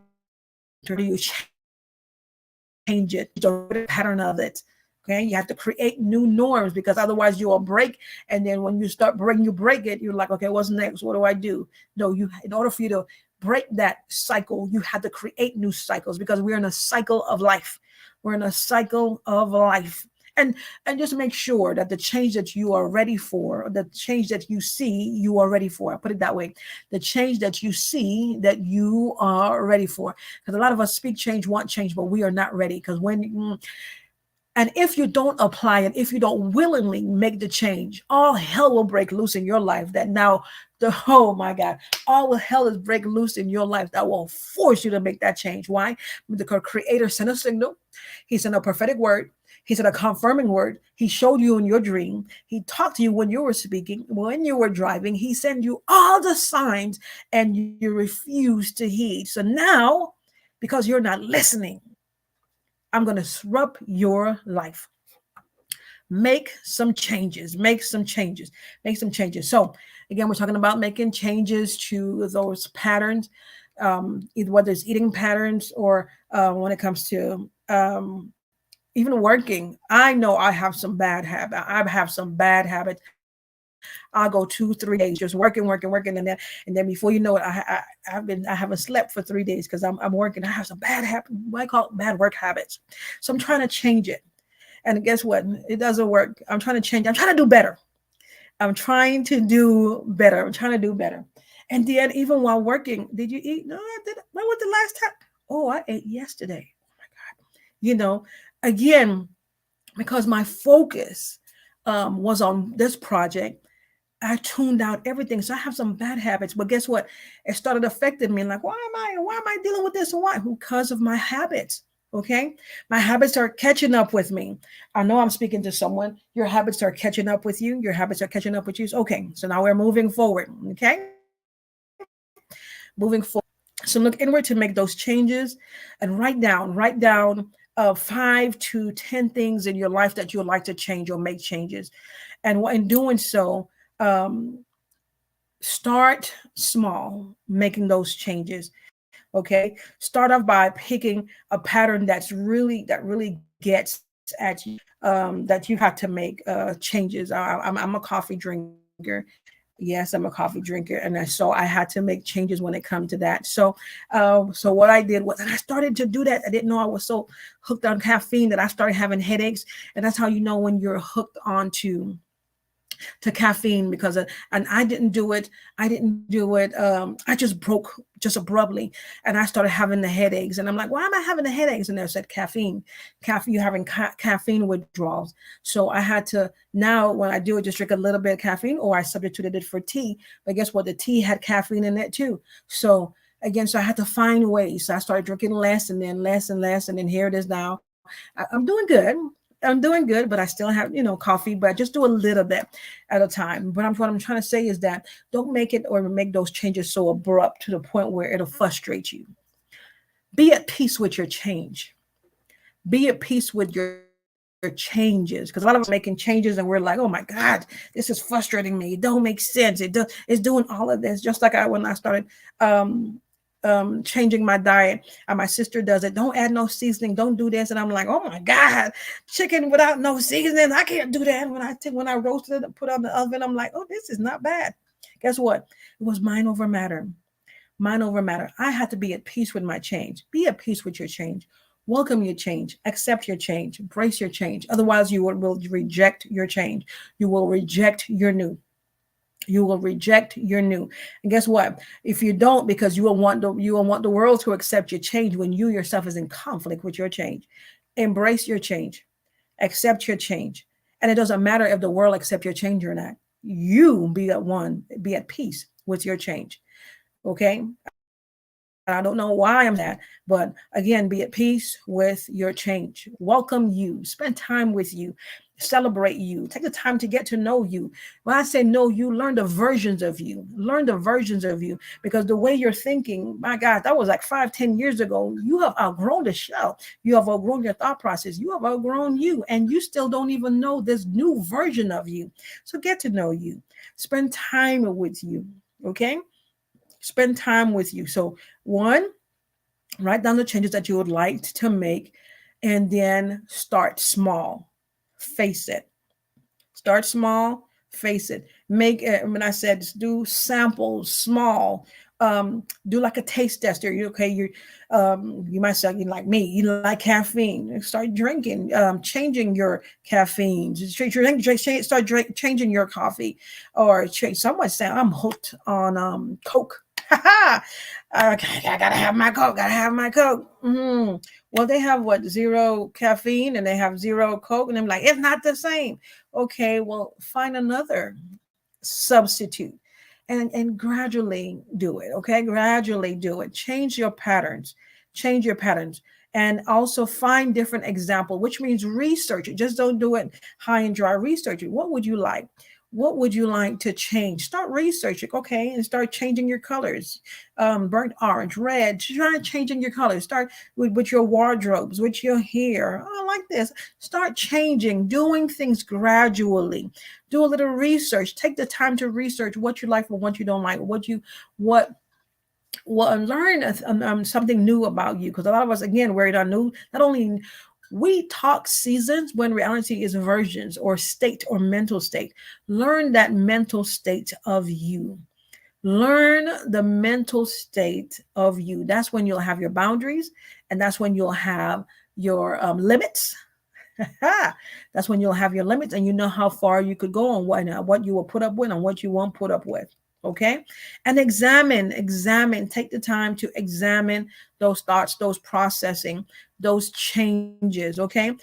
do you change it? The pattern of it. Okay, you have to create new norms, because otherwise you will break. And then when you start breaking, you break it. You're like, okay, what's next? What do I do? No, in order for you to break that cycle, you have to create new cycles, because we're in a cycle of life. We're in a cycle of life. And just make sure that the change that you are ready for, the change that you see, you are ready for. I put it that way. The change that you see, that you are ready for. Because a lot of us speak change, want change, but we are not ready. Because and if you don't apply it, if you don't willingly make the change, all hell will break loose in your life. That now, oh my God, all hell is break loose in your life that will force you to make that change. Why? The creator sent a signal. He sent a prophetic word. He said a confirming word. He showed you in your dream. He talked to you when you were speaking, when you were driving. He sent you all the signs, and you refused to heed. So now, because you're not listening, I'm going to disrupt your life. Make some changes. So again, we're talking about making changes to those patterns, either whether it's eating patterns or when it comes to even working. I know I have some bad habits. I'll go 2-3 days just working, and then before you know it, I haven't slept for 3 days because I'm working. I have some bad habits, what I call bad work habits. So I'm trying to change it, and guess what? It doesn't work. I'm trying to change. I'm trying to do better. I'm trying to do better. And then even while working, did you eat? No, I didn't. When was the last time? Oh, I ate yesterday. Oh my God. Again, because my focus was on this project, I tuned out everything. So I have some bad habits, but guess what? It started affecting me. Like, why am I dealing with this? Why? Because of my habits. Okay. My habits are catching up with me. I know I'm speaking to someone. Your habits are catching up with you. Your habits are catching up with you. Okay. So now we're moving forward. Okay. Moving forward. So look inward to make those changes, and write down 5 to 10 things in your life that you would like to change or make changes. And in doing so, start small, making those changes. Okay. Start off by picking a pattern that really gets at you, that you have to make changes. I'm a coffee drinker. Yes, I'm a coffee drinker, and so I had to make changes when it comes to that. So what I did was, and I started to do that. I didn't know I was so hooked on caffeine that I started having headaches, and that's how you know when you're hooked on to caffeine, because and I didn't do it. I just broke just abruptly, and I started having the headaches, and I'm like, why am I having the headaches? And they said caffeine, you're having caffeine withdrawals. So I had to, now when I do it, just drink a little bit of caffeine, or I substituted it for tea. But guess what? The tea had caffeine in it too. So again, so I had to find ways. So I started drinking less, and then less and less, and then here it is now. I'm doing good. I'm doing good, but I still have, coffee, but I just do a little bit at a time. But what I'm trying to say is that don't make it or make those changes so abrupt to the point where it'll frustrate you. Be at peace with your change. Be at peace with your changes. Because a lot of us are making changes and we're like, oh my God, this is frustrating me. It don't make sense. It's doing all of this. Just like when I started um changing my diet. And my sister does it. Don't add no seasoning. Don't do this. And I'm like, oh my God, chicken without no seasoning. I can't do that. When I roasted it and put it on the oven, I'm like, oh, this is not bad. Guess what? It was mind over matter. Mind over matter. I had to be at peace with my change. Be at peace with your change. Welcome your change. Accept your change. Embrace your change. Otherwise, you will reject your change. You will reject your new. You will reject your new. And guess what? If you don't, because you will want the world to accept your change when you yourself is in conflict with your change. Embrace your change. Accept your change. And it doesn't matter if the world accept your change or not. You be at one, be at peace with your change. Okay. I don't know why I'm that, but again, be at peace with your change. Welcome you. Spend time with you. Celebrate you. Take the time to get to know you. When I say know you, learn the versions of you. Learn the versions of you because the way you're thinking, my God, that was like 5, 10 years ago. You have outgrown the shell. You have outgrown your thought process. You have outgrown you, and you still don't even know this new version of you. So get to know you. Spend time with you. Okay. Spend time with you. So, one, write down the changes that you would like to make, and then start small. Face it. Start small, face it. Make it, when I said do samples small, do like a taste tester. You might say, you like me, you like caffeine. Start drinking, changing your caffeine. Start changing your coffee, or change. Someone say I'm hooked on Coke. I gotta have my Coke. Gotta have my Coke. Well, they have what, zero caffeine, and they have zero Coke, and I'm like, it's not the same. Okay, well, find another substitute, and gradually do it. Okay, gradually do it. Change your patterns. Change your patterns. And also find different example, which means research it. Just don't do it high and dry. Research it. What would you like? What would you like to change? Start researching, okay, and start changing your colors. Burnt orange, red. Try changing your colors. Start with your wardrobes, with your hair. Oh, I like this. Start changing, doing things gradually. Do a little research. Take the time to research what you like and what you don't like. What learn something new about you, because a lot of us, again, we're not new. Not only we talk seasons when reality is versions or state or mental state. Learn that mental state of you. Learn the mental state of you. That's when you'll have your boundaries, and that's when you'll have your limits. That's when you'll have your limits, and you know how far you could go, and what you will put up with and what you won't put up with. Okay. And examine, take the time to examine those thoughts, those processing, those changes. Okay.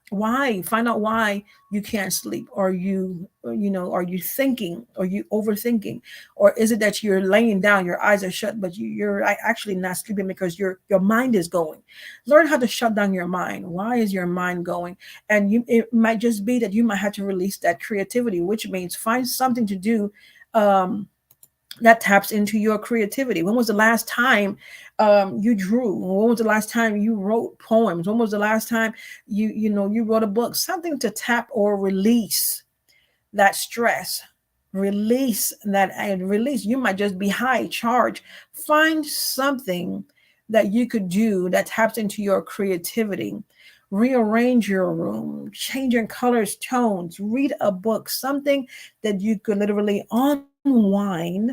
Why? Find out why you can't sleep. Are you thinking? Are you overthinking? Or is it that you're laying down, your eyes are shut, but you're actually not sleeping because your mind is going? Learn how to shut down your mind. Why is your mind going? And it might just be that you might have to release that creativity, which means find something to do um, that taps into your creativity. When was the last time you drew? When was the last time you wrote poems? When was the last time you wrote a book? Something to tap or release that stress. Release that, and release. You might just be high charge. Find something that you could do that taps into your creativity. Rearrange your room, change your colors, tones, read a book, something that you could literally unwind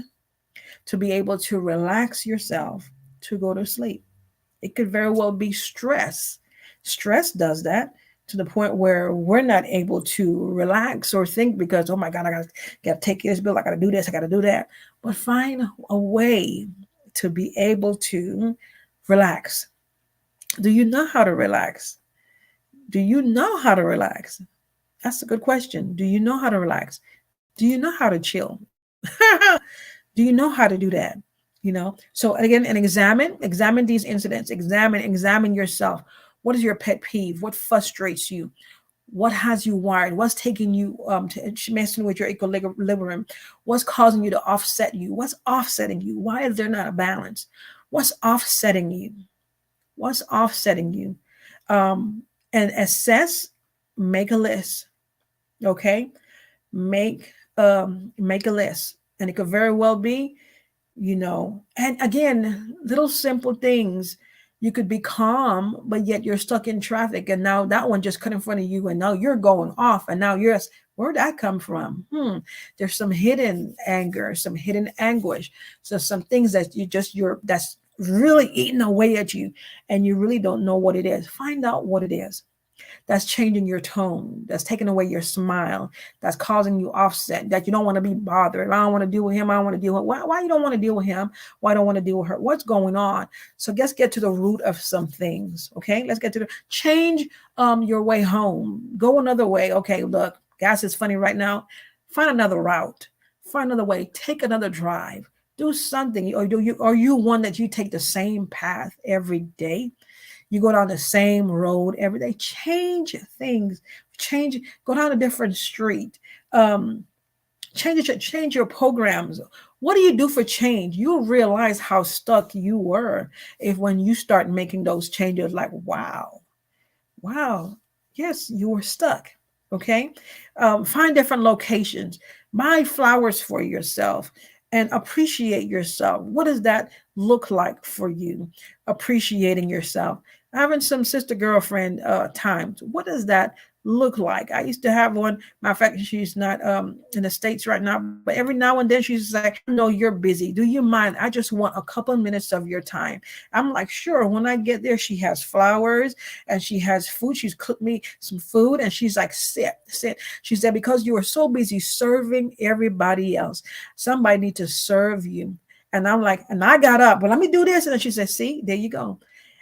to be able to relax yourself to go to sleep. It could very well be stress. Stress does that to the point where we're not able to relax or think because, oh my God, I gotta take this bill, I gotta do this, I gotta do that. But find a way to be able to relax. Do you know how to relax? Do you know how to relax? That's a good question. Do you know how to relax? Do you know how to chill? Do you know how to do that? So again, and examine these incidents, examine yourself. What is your pet peeve? What frustrates you? What has you wired? What's taking you to messing with your equilibrium? What's causing you to offset you? What's offsetting you? Why is there not a balance? What's offsetting you? What's offsetting you? And assess, make a list. Okay, make a list, and it could very well be, and again, little simple things. You could be calm, but yet you're stuck in traffic, and now that one just cut in front of you, and now you're going off, and now you're, where'd that come from? There's some hidden anger, some hidden anguish. So some things that that's really eating away at you, and you really don't know what it is. Find out what it is that's changing your tone, that's taking away your smile, that's causing you offset, that you don't want to be bothered. I don't want to deal with him. I don't want to deal with, why you don't want to deal with him? Why don't want to deal with her? What's going on? So let's get to the root of some things. Okay. Let's get to the change your way home. Go another way. Okay, look, gas is funny right now. Find another route. Find another way. Take another drive. Do something. Or are you one that you take the same path every day? You go down the same road every day. Change things. Change. Go down a different street. Change your programs. What do you do for change? You'll realize how stuck you were if when you start making those changes. Like, wow, yes, you were stuck. Okay, find different locations. Buy flowers for yourself and appreciate yourself. What does that look like for you? Appreciating yourself. Having some sister girlfriend times. What does that look like? I used to have one. Matter of fact, she's not in the States right now, but every now and then she's like, "No, you're busy. Do you mind? I just want a couple of minutes of your time." I'm like, "Sure." When I get there, she has flowers and she has food. She's cooked me some food, and she's like, sit. She said, "Because you are so busy serving everybody else, somebody need to serve you." And I'm like, and I got up, but let me do this. And then she said, "See, there you go."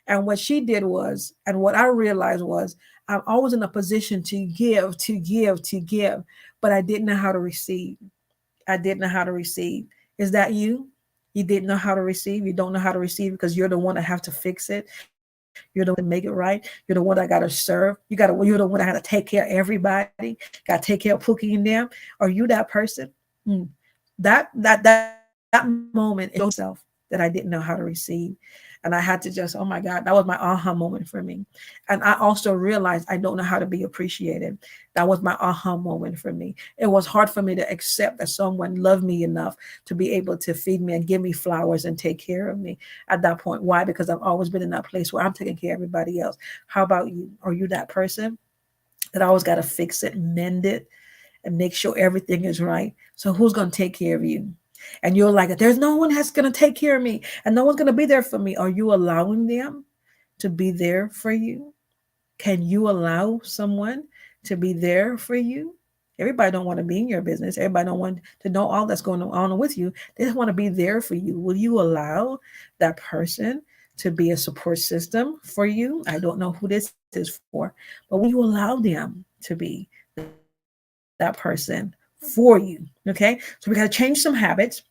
And what she did was, and what I realized was, I'm always in a position to give, but I didn't know how to receive. I didn't know how to receive. Is that you? You didn't know how to receive. You don't know how to receive because you're the one that have to fix it. You're the one to make it right. You're the one that got to serve. You're the one that had to take care of everybody. Got to take care of Pookie and them. Are you that person? Hmm. That moment is yourself that I didn't know how to receive. And I had to just, oh my God, that was my aha moment for me. And I also realized I don't know how to be appreciated. That was my aha moment for me. It was hard for me to accept that someone loved me enough to be able to feed me and give me flowers and take care of me at that point. Why? Because I've always been in that place where I'm taking care of everybody else. How about you? Are you that person that always got to fix it, mend it, and make sure everything is right? So who's going to take care of you? And you're like, there's no one that's going to take care of me and no one's going to be there for me. Are you allowing them to be there for you? Can you allow someone to be there for you? Everybody don't want to be in your business. Everybody don't want to know all that's going on with you. They just want to be there for you. Will you allow that person to be a support system for you? I don't know who this is for, but will you allow them to be that person for you? Okay. So we got to change some habits.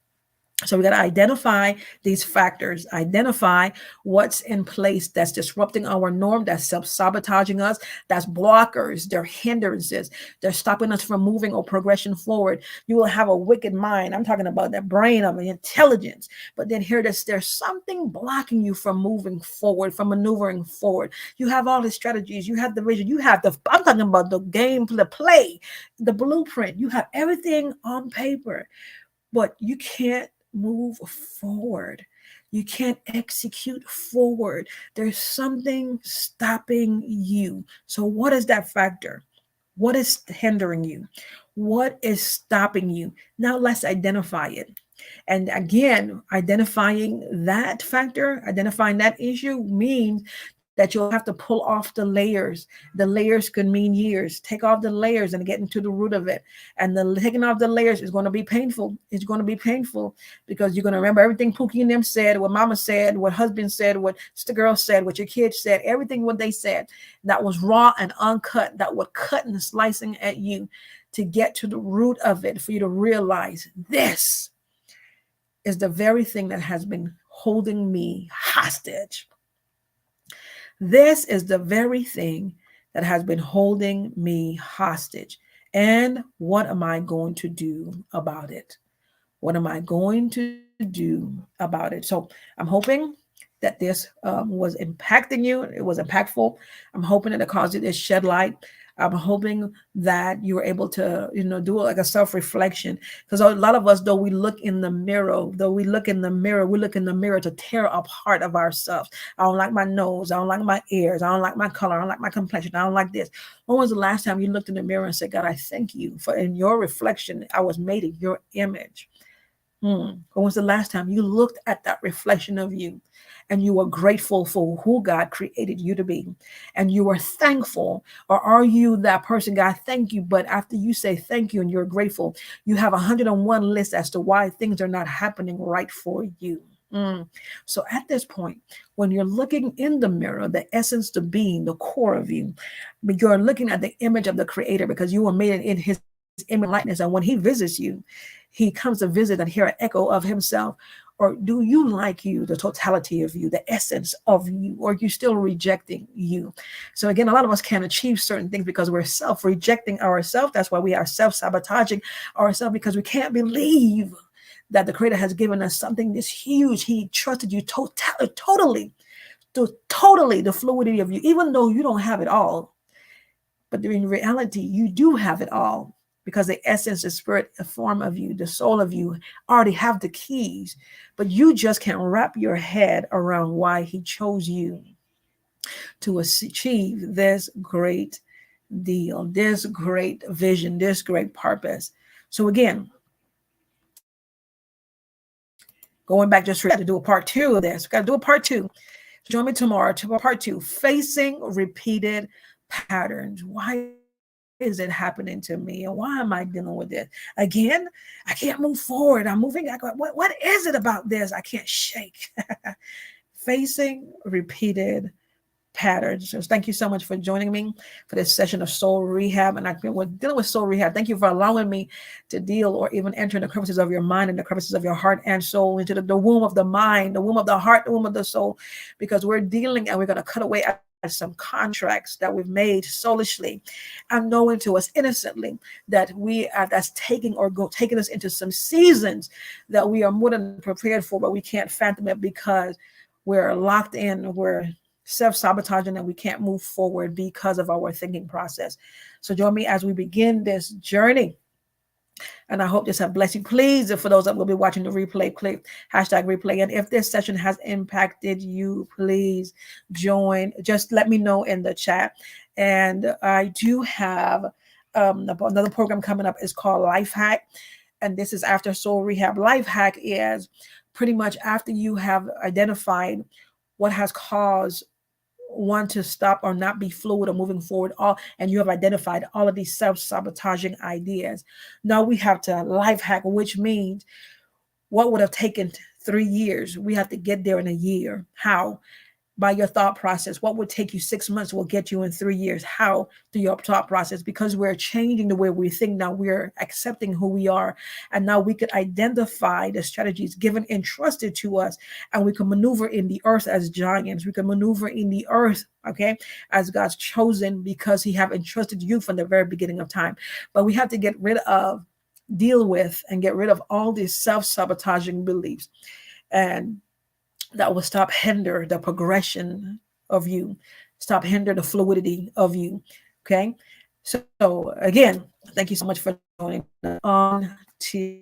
So we got to identify these factors, identify what's in place that's disrupting our norm, that's self-sabotaging us, that's blockers, they're hindrances, they're stopping us from moving or progression forward. You will have a wicked mind. I'm talking about that brain of intelligence. But then here there's something blocking you from moving forward, from maneuvering forward. You have all the strategies, you have the vision, you have I'm talking about the game, the play, the blueprint. You have everything on paper, but you can't move forward. You can't execute forward. There's something stopping you. So, what is that factor? What is hindering you? What is stopping you? Now, let's identify it. And again, identifying that factor, identifying that issue means that you'll have to pull off the layers. The layers could mean years. Take off the layers and get into the root of it. And the taking off the layers is going to be painful. It's going to be painful because you're going to remember everything Pookie and them said, what mama said, what husband said, what sister girl said, what your kids said, everything what they said that was raw and uncut, that was cutting and slicing at you, to get to the root of it, for you to realize this is the very thing that has been holding me hostage. This is the very thing that has been holding me hostage. And what am I going to do about it? What am I going to do about it? So I'm hoping that this was impacting you. It was impactful. I'm hoping that it caused you to shed light. I'm hoping that you were able to, do like a self-reflection. Because a lot of us, though we look in the mirror, we look in the mirror to tear apart of ourselves. I don't like my nose. I don't like my ears. I don't like my color. I don't like my complexion. I don't like this. When was the last time you looked in the mirror and said, God, I thank you for in your reflection, I was made in your image. When was the last time you looked at that reflection of you and you were grateful for who God created you to be and you were thankful? Or are you that person, God, thank you, but after you say thank you and you're grateful, you have 101 lists as to why things are not happening right for you? So at this point, when you're looking in the mirror, the essence, the being, the core of you, you're looking at the image of the creator because you were made in his image and likeness. And when he visits you, he comes to visit and hear an echo of himself. Or do you like you, the totality of you, the essence of you, or are you still rejecting you? So again, a lot of us can't achieve certain things because we're self-rejecting ourselves. That's why we are self-sabotaging ourselves, because we can't believe that the creator has given us something this huge. He trusted you totally, the fluidity of you, even though you don't have it all. But in reality, you do have it all, because the essence, the spirit, the form of you, the soul of you already have the keys, but you just can't wrap your head around why he chose you to achieve this great deal, this great vision, this great purpose. So again, going back, just to do a part two of this, we got to do a part two. Join me tomorrow to part two, facing repeated patterns. Why is it happening to me? And why am I dealing with this? Again, I can't move forward. I'm moving. What is it about this? I can't shake. Facing repeated patterns. So thank you so much for joining me for this session of Soul Rehab. And we're dealing with Soul Rehab. Thank you for allowing me to deal or even enter in the crevices of your mind and the crevices of your heart and soul, into the womb of the mind, the womb of the heart, the womb of the soul, because we're dealing and we're going to cut away some contracts that we've made soulishly, and knowing to us innocently that we are, that's taking us into some seasons that we are more than prepared for, but we can't fathom it because we're locked in, we're self-sabotaging, and we can't move forward because of our thinking process. So join me as we begin this journey. And I hope this have blessed you. Please, for those that will be watching the replay, click #replay. And if this session has impacted you, please join. Just let me know in the chat. And I do have another program coming up. It's called Life Hack. And this is after Soul Rehab. Life Hack is pretty much after you have identified what has caused one to stop or not be fluid or moving forward, and you have identified all of these self-sabotaging ideas. Now we have to life hack, which means what would have taken 3 years, we have to get there in a year. How? By your thought process. What would take you 6 months will get you in 3 years. How? Through your thought process, because we're changing the way we think. Now we're accepting who we are, and now we could identify the strategies given and trusted to us, and we can maneuver in the earth as giants. We can maneuver in the earth, okay, as God's chosen, because he have entrusted you from the very beginning of time. But we have to deal with and get rid of all these self-sabotaging beliefs, and that will hinder the progression of you, hinder the fluidity of you. Okay. So again, thank you so much for joining on to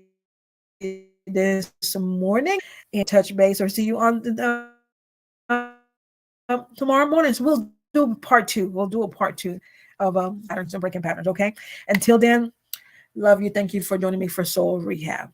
this morning, and touch base or see you on tomorrow morning. So we'll do part two. We'll do a part two of patterns and breaking patterns. Okay. Until then, love you. Thank you for joining me for Soul Rehab.